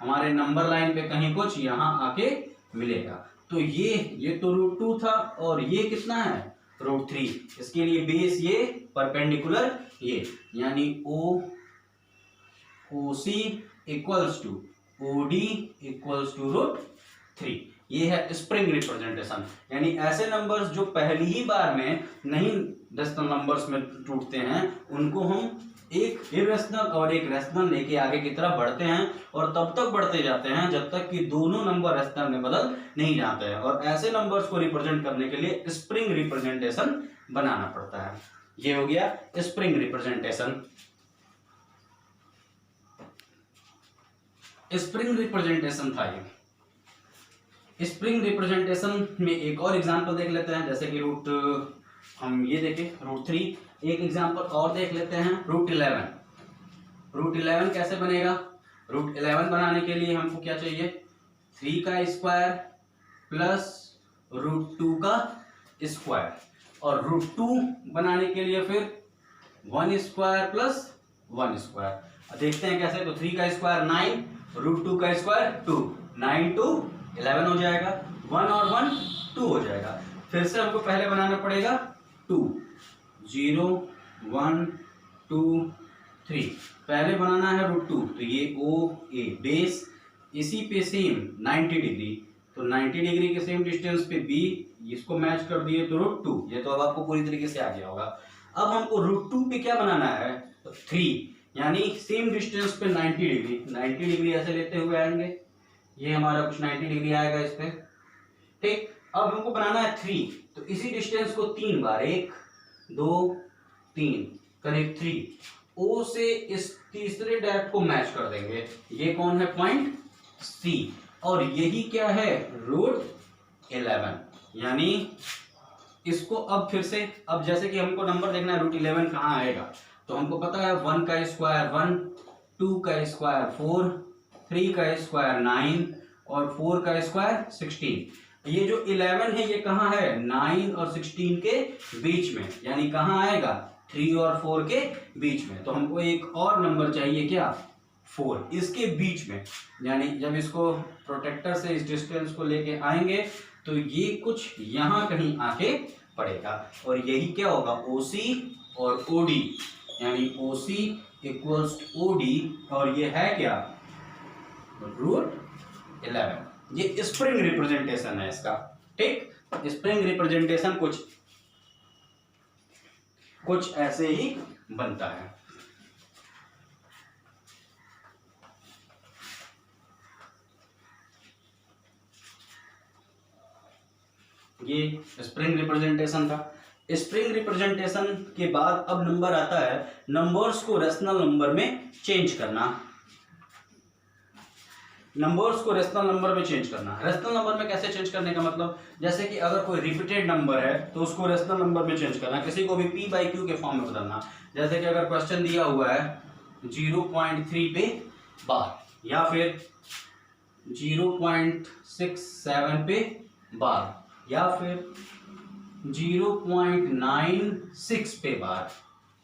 हमारे नंबर लाइन पे कहीं कुछ यहाँ आके मिलेगा। तो ये तो √2 था और ये कितना है √3, इसके लिए बेस ये परपेंडिकुलर ये, यानी OC equals to OD equals to √3। ये है स्प्रिंग रिप्रेजेंटेशन, यानी ऐसे नंबर्स जो पहली ही बार में नहीं रेशनल नंबर्स में टूटते हैं उनको हम एक इरेशनल और एक रेशनल लेके आगे की तरफ बढ़ते हैं और तब तक बढ़ते जाते हैं जब तक कि दोनों नंबर रेशनल में बदल नहीं जाते हैं। और ऐसे नंबर्स को रिप्रेजेंट करने के लिए स्प्रिंग रिप्रेजेंटेशन बनाना पड़ता है। ये हो गया स्प्रिंग रिप्रेजेंटेशन। स्प्रिंग रिप्रेजेंटेशन था ये। स्प्रिंग रिप्रेजेंटेशन में एक और एग्जांपल देख लेते हैं, जैसे कि रूट, हम ये देखें रूट 3। एक एग्जांपल और देख लेते हैं, रूट 11। रूट 11 कैसे बनेगा? रूट 11 बनाने के लिए हमको क्या चाहिए? 3 का स्क्वायर प्लस रूट 2 का स्क्वायर, और रूट 2 बनाने के लिए फिर 1 स्क्वायर प्लस 1 स्क्वायर। देखते हैं कैसे। तो 3 का स्क्वायर 9, रूट 2 का स्क्वायर 2, 9 to 11 हो जाएगा। 1 और 1 2 हो जाएगा। फिर से हमको पहले बनाना पड़ेगा 2, 0 1 2 3। पहले बनाना है रूट 2, तो ये ओ ए बेस, इसी पे सेम 90 डिग्री, तो 90 डिग्री के सेम डिस्टेंस पे बी, इसको मैच कर दिए तो रूट 2। ये तो अब आपको पूरी तरीके से आ गया होगा। अब हमको रूट 2 पे क्या बनाना है? तो 3, यानी सेम डिस्टेंस पे 90 डिग्री। 90 डिग्री ऐसे लेते हुए आएंगे, ये हमारा कुछ 90 डिग्री आएगा इस पे, ठीक। अब हमको बनाना है 3, तो इसी डिस्टेंस को 3 बार, 1 2 3 करीब 3 ओ से इस तीसरे डैट को मैच कर देंगे। ये कौन है? Point C. और यही क्या है? रूट 11। यानी इसको अब फिर से, अब जैसे कि हमको नंबर देखना है रूट 11 कहाँ आएगा, तो हमको पता है 1 का स्क्वायर 1, 2 का स्क्वायर 4, 3 का स्क्वायर 9 और 4 का स्क्वायर 16। ये जो 11 है ये कहाँ है? 9 और 16 के बीच में, यानी कहाँ आएगा? 3 और 4 के बीच में। तो हमको एक और नंबर चाहिए, क्या? 4, इसके बीच में। यानी जब इसको प्रोटेक्टर से इस डिस्टेंस को लेके आएंगे तो ये कुछ यहाँ कहीं आके पड़ेगा, और यही क्या होगा? OC और OD, यानी OC इक्वल्स OD, और ये है क्या? रूट 11। ये स्प्रिंग रिप्रेजेंटेशन है इसका, ठीक। स्प्रिंग रिप्रेजेंटेशन कुछ ऐसे ही बनता है। ये स्प्रिंग रिप्रेजेंटेशन था। स्प्रिंग रिप्रेजेंटेशन के बाद अब नंबर आता है नंबर्स को रेशनल नंबर में चेंज करना। नंबर्स को रेशनल नंबर में चेंज करना। रेशनल नंबर में कैसे चेंज करने का मतलब, जैसे कि अगर कोई रिपीटेड नंबर है तो उसको रेशनल नंबर में चेंज करना, किसी को भी p/q के फॉर्म में बदलना। जैसे कि अगर क्वेश्चन दिया हुआ है 0.3 पे बार, या फिर 0.67 पे बार, या फिर 0.96 पे बार,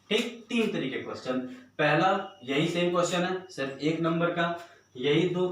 ठीक। 3 तरीके क्वेश्चन। पहला यही सेम क्वेश्चन है, सिर्फ एक नंबर का, यही 2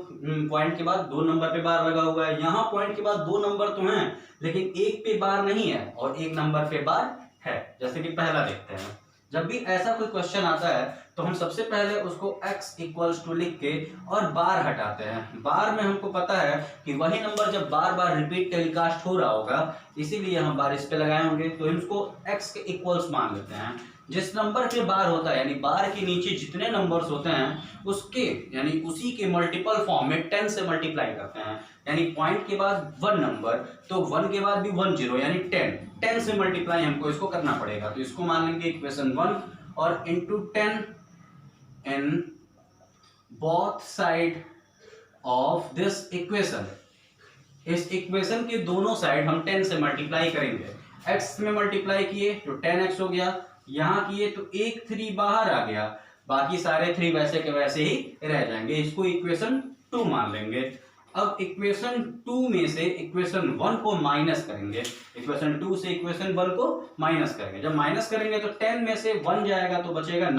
पॉइंट के बाद 2 नंबर पे बार लगा हुआ है। यहाँ पॉइंट के बाद 2 नंबर तो हैं, लेकिन एक पे बार नहीं है और एक नंबर पे बार है। जैसे कि पहला देखते हैं। जब भी ऐसा कोई क्वेश्चन आता है तो हम सबसे पहले उसको x इक्वल्स टू लिख के और बार हटाते हैं। बार में हमको पता है कि वही नंबर जब बार बार रिपीट टेलीकास्ट हो रहा होगा, इसीलिए हम बार इस पे लगाए होंगे, तो इसको x के इक्वल्स मान लेते हैं। जिस नंबर पे बार होता है, यानी बार के नीचे जितने नंबर्स होते हैं उसके, यानी उसी के मल्टीपल फॉर्म में 10 से मल्टीप्लाई करते हैं। यानी पॉइंट के बाद 1 नंबर, तो 1 के बाद भी 1 0, यानी 10 से मल्टीप्लाई हमको इसको करना पड़ेगा। तो इसको मान लेंगे इक्वेशन 1 और into 10 in both side of this equation. इस इक्वेशन के दोनों साइड हम 10 से मल्टीप्लाई करेंगे। x में मल्टीप्लाई किए तो 10x हो गया, यहाँ किए तो एक 3 बाहर आ गया, बाकी सारे 3 वैसे के वैसे ही रह जाएंगे। इसको इक्वेशन 2 मान लेंगे। अब इक्वेशन 2 में से इक्वेशन 1 को माइनस करेंगे। इक्वेशन 2 से इक्वेशन 1 को माइनस करेंगे। जब माइनस करेंगे तो 10 में से 1 जाएगा तो बचेगा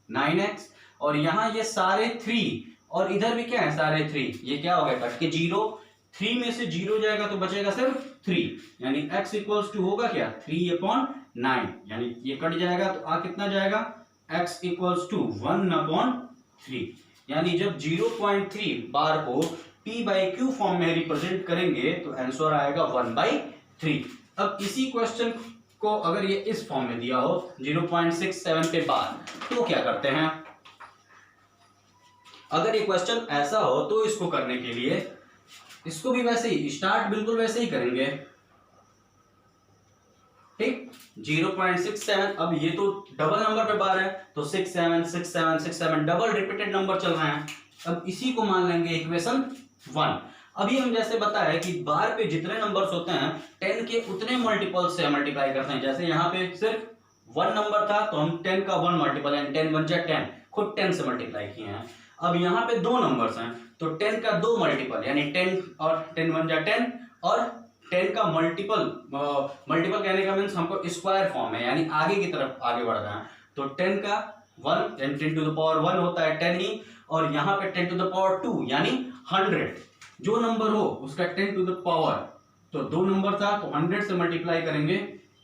9x, और यहाँ ये सारे 3 और इधर भी क्या है? सारे 3। ये क्या हो गया? कट के 0। 3 में से 0 जाएगा तो बचेगा सिर्फ 3, यानी x इक्वल्स टू होगा क्या? 3/9, यानी ये कट जाएगा तो कितना जाएगा? x equals to 1/3। यानी जब 0.3 बार को p बाई क्यू फॉर्म में रिप्रेजेंट करेंगे तो आंसर आएगा 1/3। अब इसी क्वेश्चन को अगर ये इस फॉर्म में दिया हो 0.67 पे बार, तो क्या करते हैं? अगर ये क्वेश्चन ऐसा हो तो इसको करने के लिए इसको भी वैसे ही स्टार्ट बिल्कुल वैसे ही करेंगे, ठीक। 0.67, अब ये तो डबल नंबर पे बार है तो 6 7 6 7 6 7 डबल रिपीटेड नंबर चल रहे हैं। अब इसी को मान लेंगे इक्वेशन 1। अभी हम जैसे बताया कि बार पे जितने नंबर्स होते हैं 10 के उतने मल्टीपल से मल्टीप्लाई करते हैं। जैसे यहाँ पे सिर्फ 1 नंबर था तो हम 10 का 1 मल्टीपल यानी 10 1 जा 10 खुद 10 से मल्टीप्लाई किए हैं। अब यहाँ पे 2 नंबर्स हैं तो 10 का 2 मल्टीपल यानी 10 और 10 1 जा 10 और 10 का मल्टीपल कहने का मीन्स हमको स्क्वायर फॉर्म है यानी आगे की तरफ आगे बढ़ रहे हैं। तो 10 का 1 यानी 10 टू द पावर 1 होता है 10 ही, और यहाँ पे 10 टू द पावर 2 यानी 100। जो नंबर हो उसका 10 टू द पावर, तो 2 नंबर था तो 100 से मल्टीप्लाई करेंगे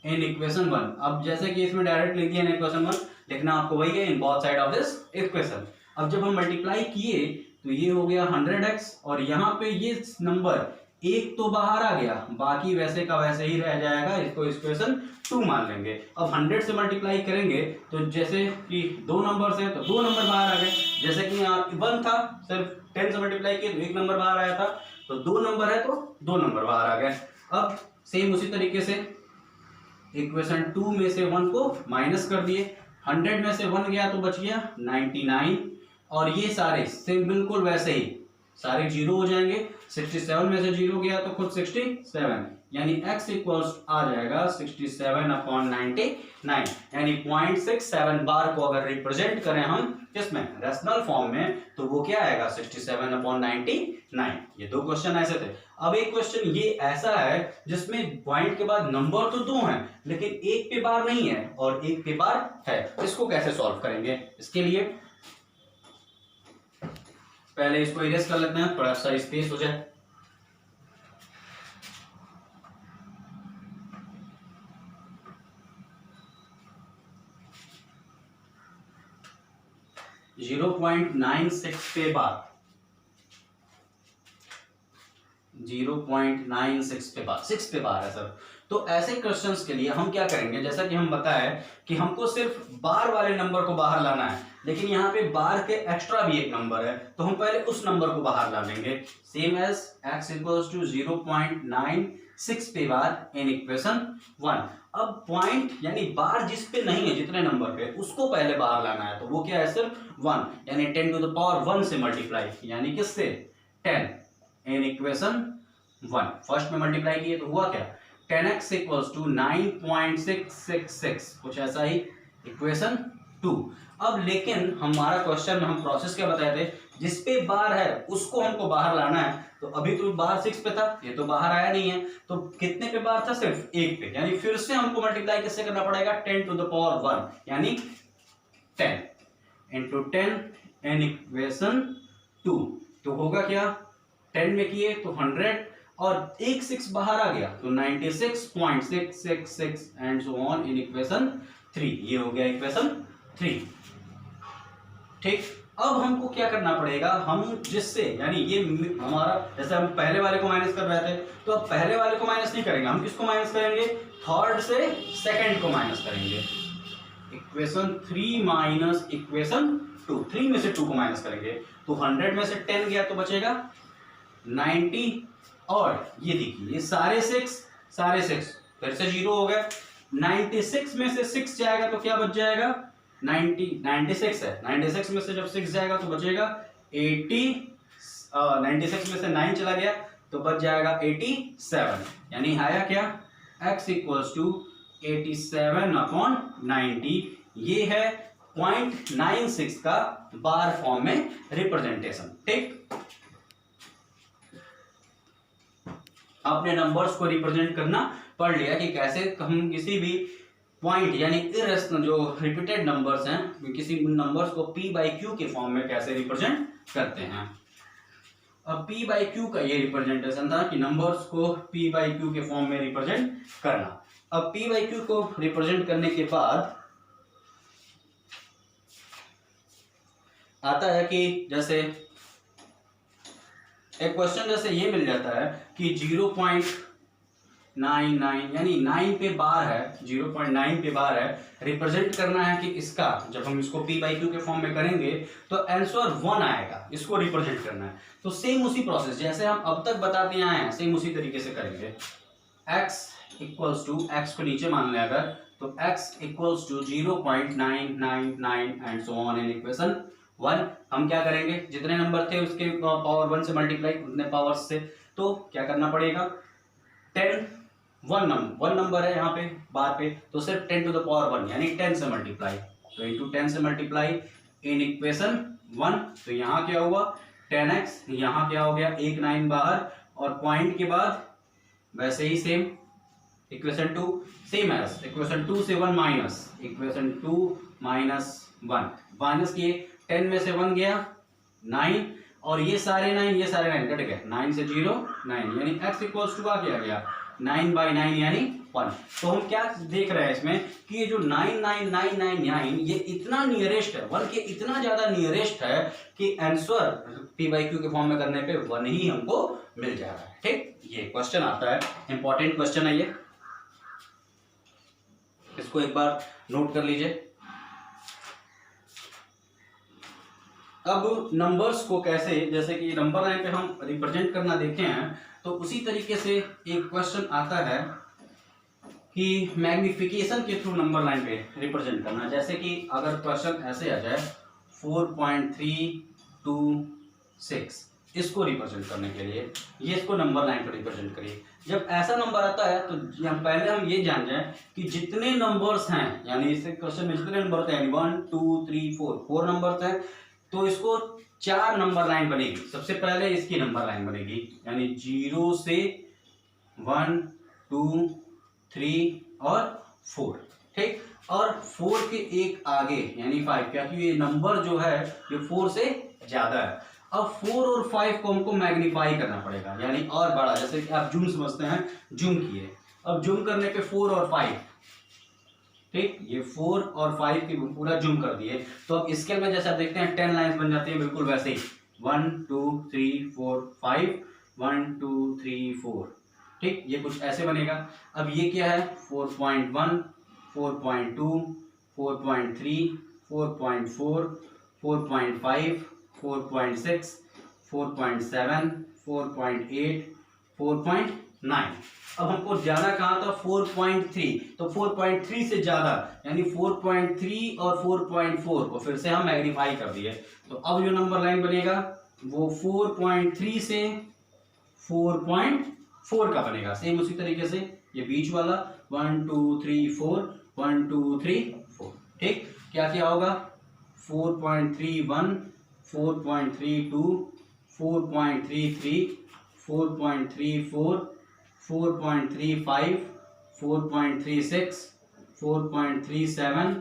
इन इक्वेशन 1। अब जैसे कि इसमें डायरेक्ट लिख दिया इन इक्वेशन 1, लिखना आपको वही है in both side of this equation. अब जब हम मल्टीप्लाई किए तो ये हो गया 100x, और यहाँ पे ये नंबर एक तो बाहर आ गया, बाकी वैसे का वैसे ही रह जाएगा, इसको इक्वेशन 2 मान लेंगे। अब 100 से मल्टीप्लाई करेंगे तो जैसे कि 2 नंबर हैं तो 2 नंबर बाहर आ गए। जैसे कि यहाँ 1 था, सिर्फ 10 से मल्टीप्लाई किए तो 1 नंबर बाहर आया था, तो 2 नंबर है तो 2 नंबर बाहर आ गए। अब सेम उसी तरीके से इक्वेशन 2 में से 1 को माइनस कर दिए, 100 में से 1 गया तो बच गया 99, और ये सारे सेम बिल्कुल वैसे ही सारे जीरो हो जाएंगे। 67 में से जीरो गया तो खुद 67, यानी x इक्वल्स आ जाएगा 67/99, यानी 0.67 बार को अगर रिप्रेजेंट करें हम किसमें, रेशनल फॉर्म में, तो वो क्या आएगा 67/99। ये 2 क्वेश्चन ऐसे थे। अब एक क्वेश्चन ये ऐसा है जिसमें पॉइंट के बाद नंबर तो 2 हैं लेकिन एक पे बार नहीं है और एक पे बार है। इसको कैसे सॉल्व करेंगे? इसके लिए पहले इसको इरेज कर लेते हैं, थोड़ा सा स्पेस हो जाए। जीरो 0.96 पे बार, 0.96 पे बार, 6 पे बार है सर। तो ऐसे क्वेश्चंस के लिए हम क्या करेंगे, जैसा कि हम बताए कि हमको सिर्फ बार वाले नंबर को बाहर लाना है, लेकिन यहाँ पे बार के एक्स्ट्रा भी एक नंबर है तो हम पहले उस नंबर को बाहर ला लेंगे। Same as x equals to 0.96 पे बार इन इक्वेशन 1। अब पॉइंट यानी बार जिस पे नहीं है, जितने नंबर पे, उसको पहले बाहर लाना है, तो वो क्या है, सिर्फ 1 यानी 10 टू द पावर 1 से मल्टीप्लाई, यानी किससे, 10 इन इक्वेशन 1। फर्स्ट में मल्टीप्लाई किए तो हुआ क्या, 10x इक्वल्स टू 9.666, कुछ ऐसा ही इक्वेशन 2। अब लेकिन हमारा क्वेश्चन में हम प्रोसेस क्या बताए थे, जिस पे बार है उसको हमको बाहर लाना है। तो अभी तो बार 6 पे था, ये तो बाहर आया नहीं है, तो कितने पे बार था, सिर्फ 1 पे, यानी फिर से हमको मल्टीप्लाई किससे करना पड़ेगा, 10 टू द पावर 1 यानी 10 इंटू 10 इन इक्वेशन 2। तो होगा क्या, 10 में किए तो 100 और एक 6 बाहर आ गया तो 96.666 and so on in equation 3। ये हो गया इक्वेशन 3, ठीक। अब हमको क्या करना पड़ेगा, हम जिससे यानी ये हमारा, जैसे हम पहले वाले को माइनस कर रहे थे तो अब पहले वाले को माइनस नहीं करेंगे, हम किसको माइनस करेंगे, थर्ड से सेकंड को माइनस करेंगे। इक्वेशन 3 माइनस इक्वेशन 2, 3 में से 2 को माइनस करेंगे तो 100 में से 10 गया तो बचेगा 90, और ये देखिए ये सारे 6 फिर से 0 हो गया। 96 में से 6 जाएगा तो क्या बच जाएगा, 96 है, 96 में से जब 6 जाएगा तो बचेगा 80, 96 में से 9 चला गया तो बच जाएगा 87, यानी आया क्या, x इक्वल्स टू 87/90। ये है 0.96 का बार फॉर्म में रिप्रेजेंटेशन, ठीक। आपने नंबर्स को रिप्रेजेंट करना पढ़ लिया कि कैसे हम किसी भी पॉइंट यानी इरेशनल जो रिपीटेड नंबर्स हैं, किसी नंबर्स को p बाई क्यू के फॉर्म में कैसे रिप्रेजेंट करते हैं। अब p बाई क्यू का ये रिप्रेजेंटेशन था कि नंबर्स को p बाई क्यू के फॉर्म में रिप्रेजेंट करना। अब p बाई क्यू को रिप्रेजेंट करने के बाद आता है कि जैसे एक क्वेश्चन जैसे ये मिल जाता है कि 0.99 यानी 9 पे बार है, 0.9 पे बार है, रिप्रेजेंट करना है कि इसका जब हम इसको p बाई क्यू के फॉर्म में करेंगे तो आंसर 1 आएगा, इसको रिप्रेजेंट करना है। तो सेम उसी प्रोसेस जैसे हम अब तक बताते आए हैं सेम उसी तरीके से करेंगे। x इक्वल्स टू, x को नीचे मान लें अगर, तो x equals to 0.999 and so on in equation 1। हम क्या करेंगे, जितने नंबर थे उसके पावर 1 से मल्टीप्लाई उतने पावर्स से, तो क्या करना पड़ेगा 10, वन नंबर है यहाँ पे बार पे, तो सिर्फ 10 टू द पावर 1 यानी 10 से मल्टीप्लाई, तो इंटू 10 से मल्टीप्लाई इन इक्वेशन 1। तो यहाँ क्या हुआ 10x, यहाँ क्या हो गया 1 9 बाहर, और पॉइंट के बाद वैसे ही same equation 2 same as equation 2 से 1 माइनस, इक्वेशन 2 माइनस 1 माइनस किए, 10 में से 1 गया 9, और ये सारे 9 कट गए, 9 से 0 9 यानी x इक्वल्स टू क्या गया 9/9 यानी 1। तो हम क्या देख रहे हैं इसमें कि ये जो 99999 ये इतना नियरेस्ट है 1 के, इतना ज्यादा नियरेस्ट है कि आंसर p बाई क्यू के फॉर्म में करने पे 1 ही हमको मिल जा रहा है। ठीक, ये क्वेश्चन आता है, इंपॉर्टेंट क्वेश्चन है ये, इसको एक बार नोट कर लीजिए। अब नंबर्स को कैसे, जैसे कि नंबर लाइन पे हम रिप्रेजेंट करना देखे हैं, तो उसी तरीके से एक क्वेश्चन आता है कि मैग्निफिकेशन के थ्रू नंबर लाइन पे रिप्रेजेंट करना। जैसे कि अगर क्वेश्चन ऐसे आ जाए 4.326, इसको रिप्रेजेंट करने के लिए ये इसको नंबर लाइन पर रिप्रेजेंट करिए। जब ऐसा नंबर आता है तो पहले हम ये जान जाए कि जितने नंबर्स हैं, यानी इस क्वेश्चन में जितने नंबर होते हैं 1 2 3 4 नंबर्स हैं, तो इसको 4 नंबर लाइन बनेगी। सबसे पहले इसकी नंबर लाइन बनेगी, यानी 0 से 1 2 3 और 4। ठीक, और 4 के एक आगे यानी 5, क्योंकि ये नंबर जो है ये 4 से ज्यादा है। अब 4 और 5 को हमको मैग्नीफाई करना पड़ेगा, यानी और बड़ा, जैसे कि आप जूम समझते हैं, जूम किए, अब जूम करने पे 4 और 5, ठीक, ये 4 और 5 की पूरा जूम कर दिए। तो अब स्केल में जैसे आप देखते हैं 10 लाइंस बन जाती है, बिल्कुल वैसे ही 1 2 3 4 5 1 2 3 4। ठीक, ये कुछ ऐसे बनेगा। अब ये क्या है 4.1 4.2 4.3 4.4 4.5 4.6 4.7 4.8 4.9। अब हमको ज्यादा कहा था 4.3, तो 4.3 से ज्यादा यानी 4.3 और 4.4 को फिर से हम मैग्नीफाई कर दिए। तो अब जो नंबर लाइन बनेगा वो 4.3 से 4.4 का बनेगा, सेम उसी तरीके से ये बीच वाला 1 2 3 4 1 2 3 4। ठीक, क्या क्या होगा 4.31 4.32 4.33 4.34 4.35 4.36 4.37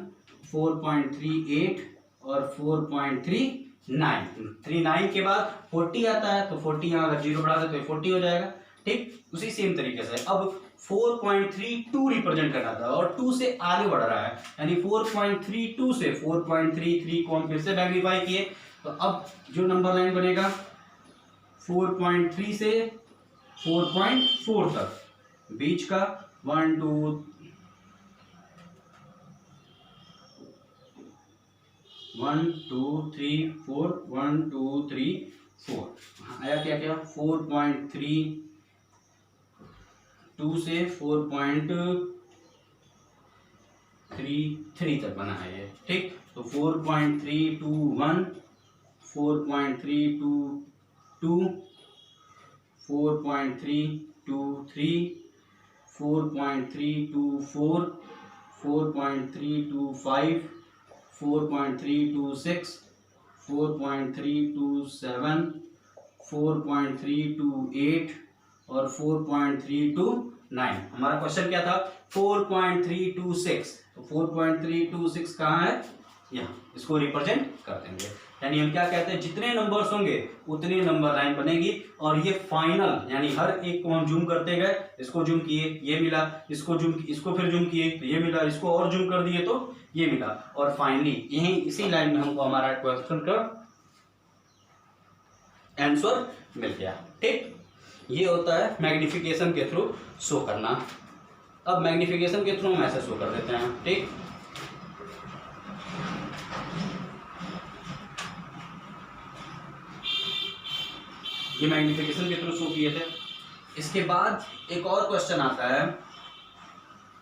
4.38 और 4.39 के बाद 40 आता है, तो 40 यहाँ अगर 0 बढ़ा दे तो 40 हो जाएगा। ठीक, उसी सेम तरीके से अब 4.32 रिप्रेजेंट करना था और 2 से आगे बढ़ रहा है, यानी 4.32 से 4.33 को हम फिर से मैग्नीफाई किए। तो अब जो नंबर लाइन बनेगा 4.3 से 4.4 तक, बीच का 1 2 1 2 3 4 1 2 3 4 आया क्या क्या 4.32 से 4.33 तक बना है ये। ठीक, तो 4.321 4.322 4.323 4.324 4.325 4.326 4.327 4.328 और 4.329। हमारा क्वेश्चन क्या था 4.326, तो 4.326 कहाँ है यहाँ, इसको रिप्रेजेंट कर देंगे। यानी हम क्या कहते हैं जितने नंबर्स होंगे उतनी नंबर लाइन बनेगी, और ये फाइनल यानी हर एक को हम जूम करते गए, इसको जूम किए ये मिला, इसको जूम, इसको फिर जूम किए तो ये मिला, इसको और जूम कर दिए तो ये मिला, और फाइनली यही इसी लाइन में हमको हमारा क्वेश्चन का आंसर मिल गया। ठीक, ये होता है मैग्निफिकेशन के थ्रू शो करना। अब मैग्निफिकेशन के थ्रू हम ऐसे शो कर देते हैं। ठीक, ये मैग्निफिकेशन के थ्रू शो किए थे। इसके बाद एक और क्वेश्चन आता है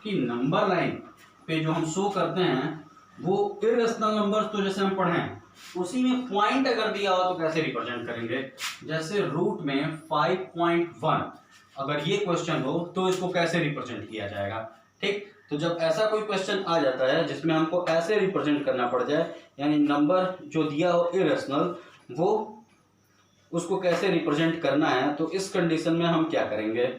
कि नंबर लाइन पे जो हम शो करते हैं वो इरेशनल नंबर्स, तो जैसे हम पढ़ें उसी में पॉइंट अगर दिया हो तो कैसे रिप्रेजेंट करेंगे। जैसे रूट में 5.1 अगर ये क्वेश्चन हो तो इसको कैसे रिप्रेजेंट किया जाएगा। ठीक, तो जब ऐसा कोई क्वेश्चन आ जाता है जिसमें हमको ऐसे रिप्रेजेंट करना पड़ जाए, यानी नंबर जो दिया हो इरेशनल, वो उसको कैसे रिप्रेजेंट करना है, तो इस कंडीशन में हम क्या करेंगे।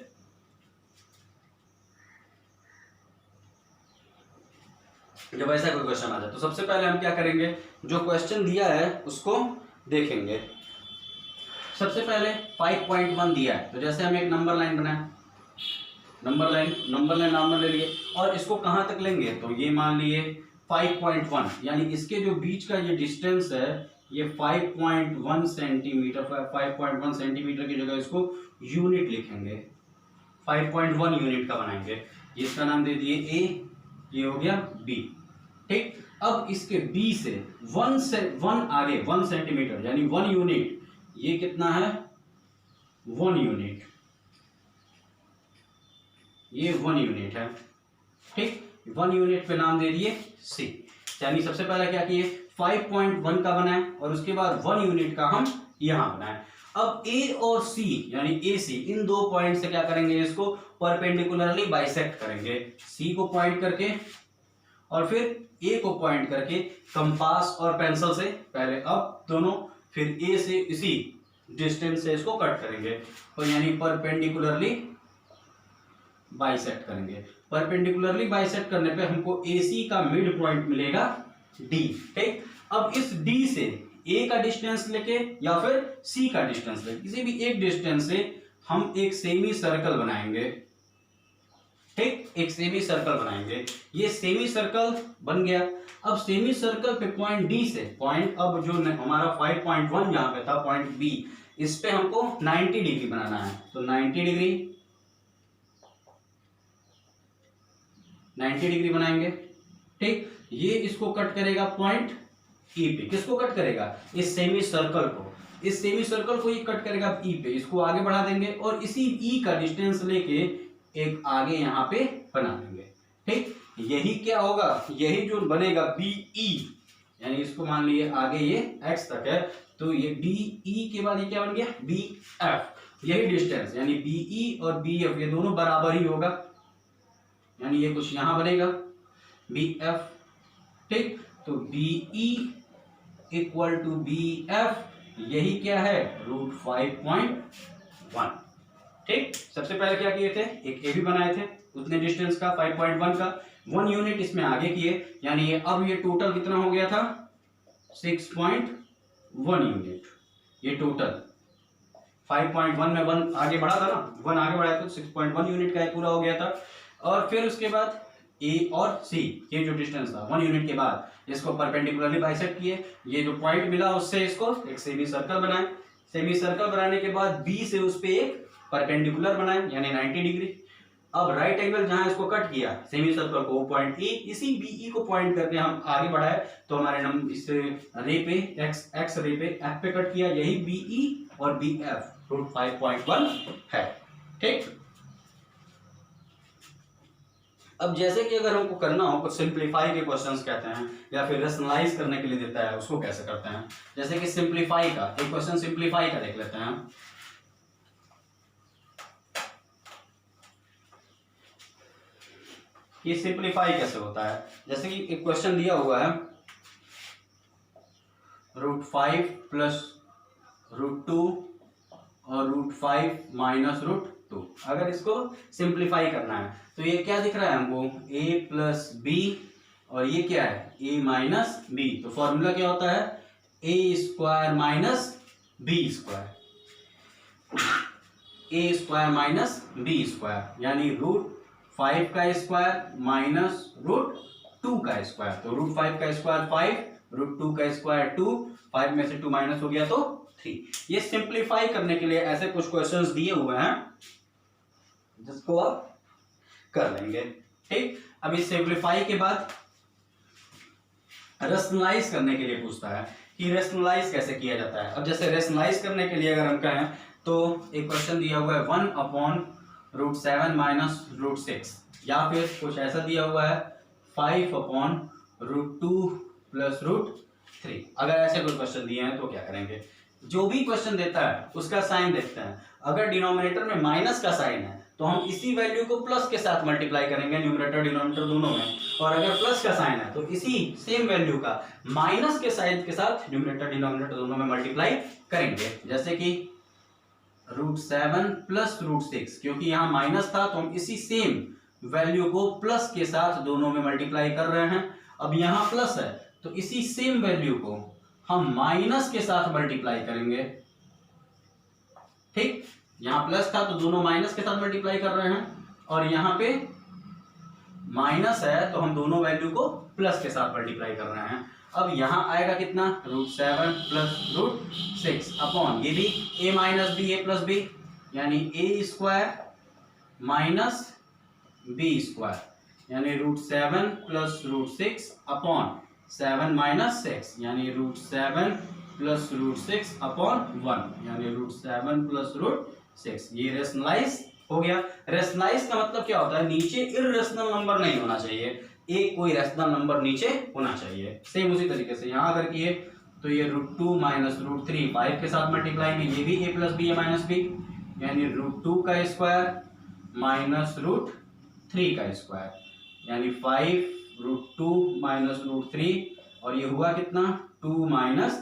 जब ऐसा कोई क्वेश्चन आ जाए तो सबसे पहले हम क्या करेंगे, जो क्वेश्चन दिया है उसको देखेंगे। सबसे पहले 5.1 दिया है, तो जैसे हम एक नंबर लाइन बनाए, नंबर लाइन नाम ले लिए और इसको कहां तक लेंगे, तो ये मान लिए 5.1, यानी इसके जो बीच का ये डिस्टेंस है ये 5.1 सेंटीमीटर। 5.1 सेंटीमीटर की जगह इसको यूनिट लिखेंगे, 5.1 यूनिट का बनाएंगे। इसका नाम दे दिए ए, ये हो गया बी। ठीक, अब इसके बी से 1 आगे 1 सेंटीमीटर यानी 1 यूनिट, ये कितना है 1 यूनिट, ये 1 यूनिट है। ठीक, 1 यूनिट पे नाम दे दिए सी, यानी सबसे पहले क्या किए 5.1 का बनाए और उसके बाद 1 यूनिट का हम यहां बनाए। अब ए और सी यानी ए सी, इन दो पॉइंट से क्या करेंगे, इसको परपेंडिकुलरली बाइसेक्ट करेंगे। सी को पॉइंट करके और फिर ए को पॉइंट करके कंपास और पेंसिल से पहले अब दोनों, फिर ए से इसी डिस्टेंस से इसको कट करेंगे, तो यानी परपेंडिकुलरली बाइसेक्ट करेंगे। परपेंडिकुलरली बाइसेक्ट करने पे हमको AC का मिड पॉइंट मिलेगा D। ठीक, अब इस D से A का डिस्टेंस लेके या फिर C का डिस्टेंस लेके किसी भी एक डिस्टेंस से हम एक सेमी सर्कल बनाएंगे। ठीक, एक सेमी सर्कल बनाएंगे, ये सेमी सर्कल बन गया। अब सेमी सर्कल पे पॉइंट D से पॉइंट, अब जो हमारा 5.1 जहां पे था पॉइंट B, इस पे हमको 90 डिग्री बनाना है, तो 90 डिग्री बनाएंगे। ठीक, ये इसको कट करेगा पॉइंट E पे। किसको कट करेगा, इस सेमी सर्कल को, इस सेमी सर्कल को ये कट करेगा E पे, इसको आगे बढ़ा देंगे और इसी E का डिस्टेंस लेके एक आगे यहाँ पे बना देंगे। ठीक, यही क्या होगा, यही जो बनेगा BE, यानी इसको मान लिए आगे ये x तक है, तो ये BE के बाद ये क्या बन गया BF। यही डिस्टेंस यानी BE और BF ये दोनों बराबर ही होगा, यानी ये कुछ यहां बनेगा BF। ठीक, तो BE इक्वल टू BF, यही क्या है √5.1। ठीक, सबसे पहले क्या किए थे, एक AB बनाए थे उतने डिस्टेंस का 5.1 का, 1 यूनिट इसमें आगे किए, यानी ये अब ये टोटल कितना हो गया था 6.1 यूनिट। ये टोटल 5.1 में 1 आगे बढ़ा था ना, 1 आगे बढ़ाया तो 6.1 यूनिट का पूरा हो गया था। और फिर उसके बाद A और C ये जो डिस्टेंस था 1 यूनिट के बाद इसको परपेंडिकुलरली बाइसेक्ट किए, ये जो पॉइंट मिला उससे इसको एक सेमी सर्कल बनाए। सेमी सर्कल बनाने के बाद B से उस पे एक परपेंडिकुलर बनाए यानी 90 डिग्री। अब राइट एंगल जहां इसको कट किया सेमी सर्कल को, पॉइंट E, इसी BE को पॉइंट करके हम आगे बढ़ाए, तो हमारे नंबर इस रे पे x रे पे F पे कट किया, यही BE और BF √5.1 है। ठीक, अब जैसे कि अगर हमको करना हो कुछ सिंप्लीफाई के क्वेश्चंस कहते हैं या फिर रेशनलाइज करने के लिए देता है, उसको कैसे करते हैं। जैसे कि सिंप्लीफाई का एक क्वेश्चन सिंप्लीफाई का देख लेते हैं। ये सिंप्लीफाई कैसे होता है, जैसे कि एक क्वेश्चन दिया हुआ है √5 प्लस √2 और √5 माइनस √2। अगर इसको सिंप्लीफाई करना है तो ये क्या दिख रहा है हमको a प्लस बी और ये क्या है a माइनस बी। तो फॉर्मूला क्या होता है a square minus B square, a square minus B square, यानी √5 का स्क्वायर माइनस √2 का स्क्वायर। तो √5 का स्क्वायर 5, √2 का स्क्वायर 2, 5 में से 2 माइनस हो गया तो ये सिंप्लीफाई करने के लिए ऐसे कुछ क्वेश्चंस दिए हुए हैं जिसको आप कर लेंगे। ठीक, अब इस सिंप्लीफाई के बाद रेशनलाइज करने के लिए पूछता है कि रेशनलाइज कैसे किया जाता है। अब जैसे रेशनलाइज करने के लिए अगर हम कहें तो एक क्वेश्चन दिया हुआ है 1/√7 माइनस √6, या फिर कुछ ऐसा दिया हुआ है 5/√2 प्लस √3। अगर ऐसे कोई क्वेश्चन दिए हैं तो क्या करेंगे, जो भी क्वेश्चन देता है उसका साइन देखते हैं। अगर डिनोमिनेटर में माइनस का साइन है तो हम इसी वैल्यू को प्लस के साथ मल्टीप्लाई करेंगे, न्यूमरेटर डिनोमिनेटर दोनों में। और अगर प्लस का साइन है तो इसी सेम वैल्यू का माइनस के साइन के साथ न्यूमरेटर डिनोमिनेटर दोनों में मल्टीप्लाई करेंगे। जैसे कि √7 प्लस √6, क्योंकि यहाँ माइनस था तो हम इसी सेम वैल्यू को प्लस के साथ दोनों में मल्टीप्लाई कर रहे हैं। अब यहाँ प्लस है तो इसी सेम वैल्यू को हम माइनस के साथ मल्टीप्लाई करेंगे। ठीक, यहाँ प्लस था तो दोनों माइनस के साथ मल्टीप्लाई कर रहे हैं, और यहाँ पे माइनस है तो हम दोनों वैल्यू को प्लस के साथ मल्टीप्लाई कर रहे हैं। अब यहाँ आएगा कितना, √7 प्लस √6 अपॉन ये भी a minus b, a plus b, यानी a² माइनस b², यानी √7 प्लस √6 अपॉन 7 माइनस 6, यानी √7 प्लस √6 अपॉन 1, यानी √7 प्लस √6। ये रेशनलाइज हो गया। रेशनलाइज का मतलब क्या होता है, नीचे इर्रेशनल नंबर नहीं होना चाहिए, एक कोई रेशनल नंबर नीचे होना चाहिए। सेम उसी तरीके से यहाँ अगर किए तो ये √2 माइनस √3 5 के साथ मल्टीप्लाई में, ये भी a plus b a minus b, यानी √2 का स्क्वायर माइनस √3 का स्क्वायर, यानी 5√2 माइनस √3, और ये हुआ कितना 2 माइनस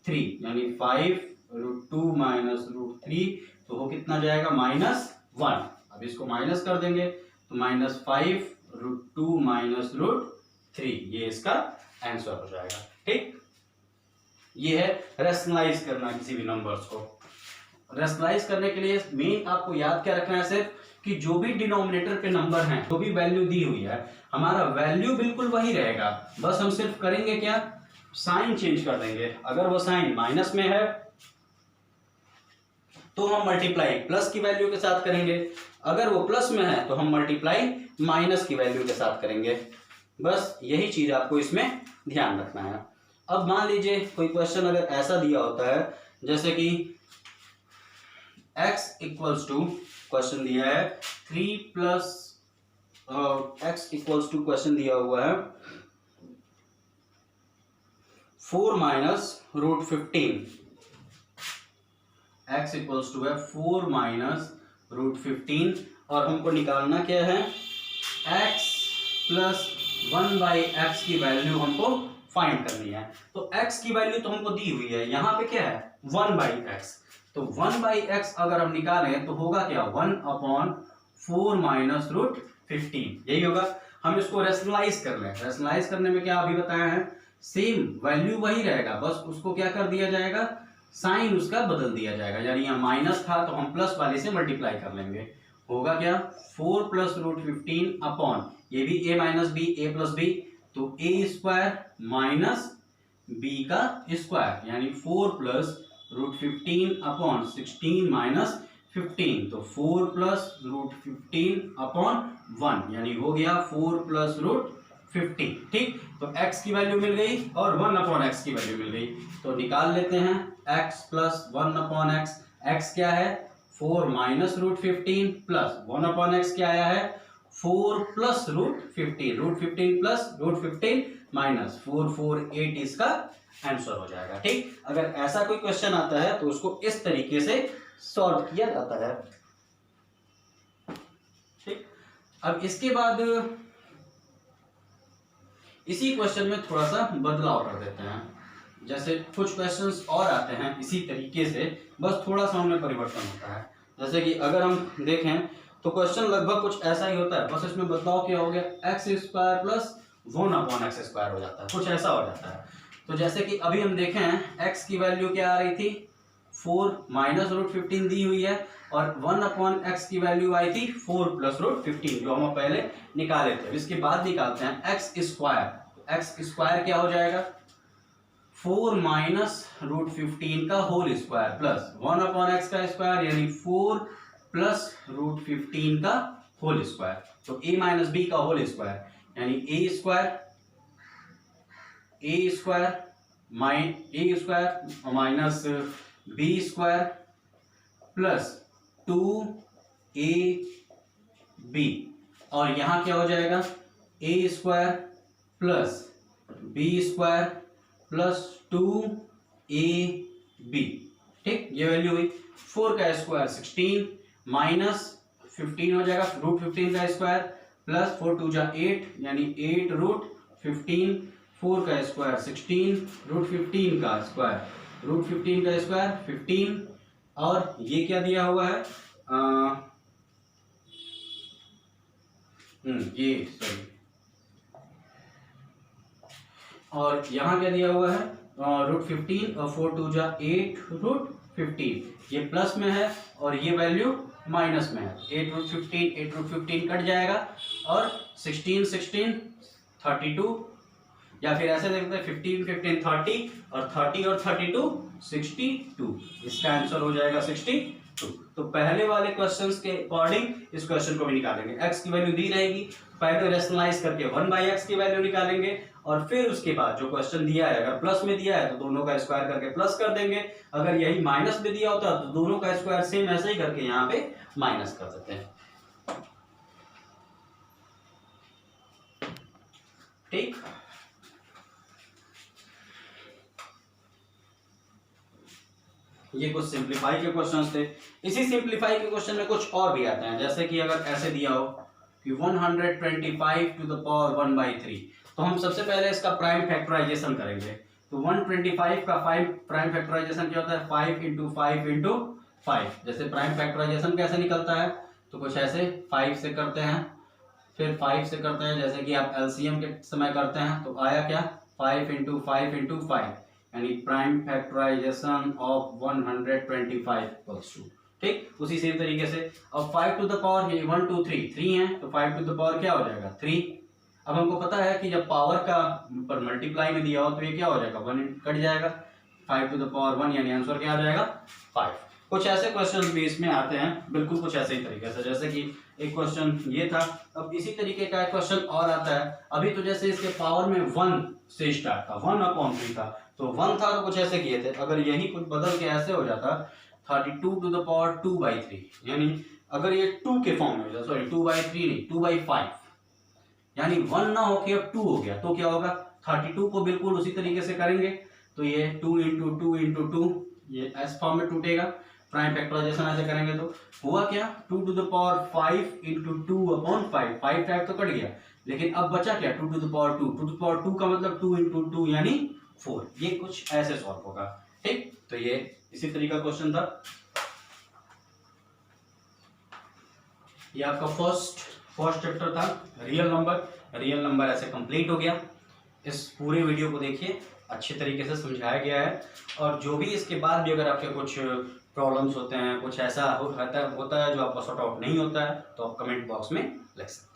3, यानी 5√2 माइनस √3, तो वो कितना जाएगा -1। अब इसको माइनस कर देंगे तो -5√2 माइनस √3, ये इसका आंसर हो जाएगा। ठीक, ये है रेशनलाइज करना किसी भी नंबर्स को। रेशनलाइज करने के लिए मेन आपको याद क्या रखना है सिर्फ कि जो भी डिनोमिनेटर पे नंबर हैं, जो भी वैल्यू दी हुई है, हमारा वैल्यू बिल्कुल वही रहेगा, बस हम सिर्फ करेंगे क्या, साइन चेंज कर देंगे। अगर वो साइन माइनस में है तो हम मल्टीप्लाई प्लस की वैल्यू के साथ करेंगे, अगर वो प्लस में है तो हम मल्टीप्लाई माइनस की वैल्यू के साथ करेंगे। बस यही चीज आपको इसमें ध्यान रखना है। अब मान लीजिए कोई क्वेश्चन अगर ऐसा दिया होता है जैसे कि x इक्वल्स टू, क्वेश्चन दिया है 3 plus x equals to, question दिया हुआ है 4 माइनस √15, x इक्वल्स टू है 4 माइनस √15, और हमको निकालना क्या है, x प्लस 1/x की वैल्यू हमको फाइंड करनी है। तो x की वैल्यू तो हमको दी हुई है, यहाँ पे क्या है 1/x, तो 1/x अगर हम निकालें तो होगा क्या 1/4 माइनस √15, यही होगा। हम इसको रेशनलाइज कर लें, रेशनलाइज करने में क्या अभी बताया है, सेम वैल्यू वही रहेगा, बस उसको क्या कर दिया जाएगा, साइन उसका बदल दिया जाएगा, यानी यहाँ माइनस था तो हम प्लस वाले से मल्टीप्लाई कर लेंगे। होगा क्या 4 प्लस √15 अपॉन ये भी a minus b a plus b, तो a² माइनस b का स्क्वायर, यानी 4 प्लस √15 अपॉन 16 माइनस 15, तो 4 प्लस √15 अपॉन 1, यानी हो गया 4 प्लस √15। ठीक, तो x की वैल्यू मिल गई और 1/x की वैल्यू मिल गई, तो निकाल लेते हैं x प्लस 1/x। x क्या है 4 माइनस √15 प्लस 1/x क्या आया है 4 प्लस √15, √15 प्लस √15 माइनस 448 इसका आंसर हो जाएगा। ठीक, अगर ऐसा कोई क्वेश्चन आता है तो उसको इस तरीके से सॉल्व किया जाता है। ठीक, अब इसके बाद इसी क्वेश्चन में थोड़ा सा बदलाव कर देते हैं, जैसे कुछ क्वेश्चंस और आते हैं इसी तरीके से, बस थोड़ा सा उनमें परिवर्तन होता है। जैसे कि अगर हम देखें तो क्वेश्चन लगभग कुछ ऐसा ही होता है, बस इसमें बदलाव क्या हो गया, x² प्लस 1/x² हो जाता है, कुछ ऐसा हो जाता है। तो जैसे कि अभी हम देखें x की वैल्यू क्या आ रही थी 4 माइनस √15 दी हुई है, और 1/x की वैल्यू आई थी 4 प्लस √15, जो हम पहले निकाले थे। इसके बाद निकालते हैं x², x² क्या हो जाएगा 4 माइनस रूट 15 का whole square plus 1 upon X का स्क्वायर यानी 4 प्लस रूट 15 का होल स्क्वायर। तो a माइनस बी का होल स्क्वायर यानी A square minus B square plus 2ab और यहाँ क्या हो जाएगा a square plus B square plus 2ab। ठीक, ये वैल्यू हुई 4 का स्क्वायर 16 माइनस 15 हो जाएगा रूट 15 का स्क्वायर प्लस 4 2 जा 8 यानी 8 रूट 15 4 का स्क्वायर 16 रूट 15 का स्क्वायर 15 और ये क्या दिया हुआ है ये सॉरी और यहाँ क्या दिया हुआ है रूट 15 और 4 2 जा 8 रूट 15 ये प्लस में है और ये वैल्यू माइनस में है 8 रूट 15 कट जाएगा और 16 32 या फिर ऐसे देखते हैं 15 30 और 30 और 32 62 इसका आंसर हो जाएगा 62। तो पहले वाले क्वेश्चंस के अकॉर्डिंग इस क्वेश्चन को भी निकालेंगे। x की वैल्यू दी रहेगी, पहले रेशनलाइज करके 1/x की वैल्यू निकालेंगे और फिर उसके बाद जो क्वेश्चन दिया है अगर प्लस में दिया है तो दोनों का स्क्वायर करके प्लस कर देंगे, अगर यही माइनस में दिया होता तो दोनों का स्क्वायर सेम ऐसे ही करके यहाँ पे माइनस कर देते हैं। ठीक, ये कुछ सिंप्लीफाई के क्वेश्चन थे। इसी सिंप्लीफाई के क्वेश्चन में कुछ और भी आते हैं, जैसे कि अगर ऐसे दिया हो कि 125 टू द पावर 1/3 तो हम सबसे पहले इसका प्राइम फैक्टराइजेशन करेंगे। तो 125 का प्राइम फैक्टराइजेशन क्या होता है 5 इंटू 5 इंटू 5। जैसे प्राइम फैक्टराइजेशन कैसे निकलता है तो कुछ ऐसे 5 से करते हैं फिर 5 से करते हैं, जैसे कि आप एलसीएम के समय करते हैं तो आया क्या 5 इंटू 5 इंटू 5 यानी prime factorisation of 125 equals to. ठीक, उसी सेम तरीके से अब 5 टू द पावर ये 1 2 3 है तो 5 टू द पावर क्या हो जाएगा 3। अब हमको पता है कि जब पावर का पर मल्टीप्लाई में दिया हो तो ये क्या हो जाएगा 1 कट जाएगा 5 टू द पावर 1 यानी आंसर क्या आ जाएगा 5। कुछ ऐसे क्वेश्चन भी इसमें आते हैं बिल्कुल कुछ ऐसे ही तरीके से, जैसे कि एक क्वेश्चन ये था। अब इसी तरीके का एक क्वेश्चन और आता है, अभी तो जैसे इसके पावर में 1 से स्टार्ट था 1/3 था तो 1 था तो कुछ ऐसे किए थे, अगर यही कुछ बदल के ऐसे हो जाता 32 टू द पावर 2/3 यानी अगर ये 2 के फॉर्म में हो जाए सॉरी 2/3 नहीं 2/5 यानी 1 ना होके अब 2 हो गया तो क्या होगा 32 को बिल्कुल उसी तरीके से करेंगे तो ये 2 इंटू 2 इंटू 2 ये एस फॉर्म में टूटेगा। प्राइम फैक्टराइजेशन ऐसे करेंगे तो हुआ क्या 2 to the power 5 into 2/5 5 type तो कट गया लेकिन अब बचा क्या 2 to the power 2 2 to the power 2 का मतलब 2 इंटू 2 यानी 4। ये कुछ ऐसे सॉल्व होगा। ठीक, तो ये इसी तरीका क्वेश्चन था। ये आपका फर्स्ट चैप्टर था रियल नंबर ऐसे कंप्लीट हो गया। इस पूरे वीडियो को देखिए, अच्छे तरीके से समझाया गया है और जो भी इसके बाद भी अगर आपके कुछ प्रॉब्लम्स होते हैं कुछ ऐसा होता है जो आपका सॉर्ट आउट नहीं होता है तो आप कमेंट बॉक्स में लिख सकते हैं।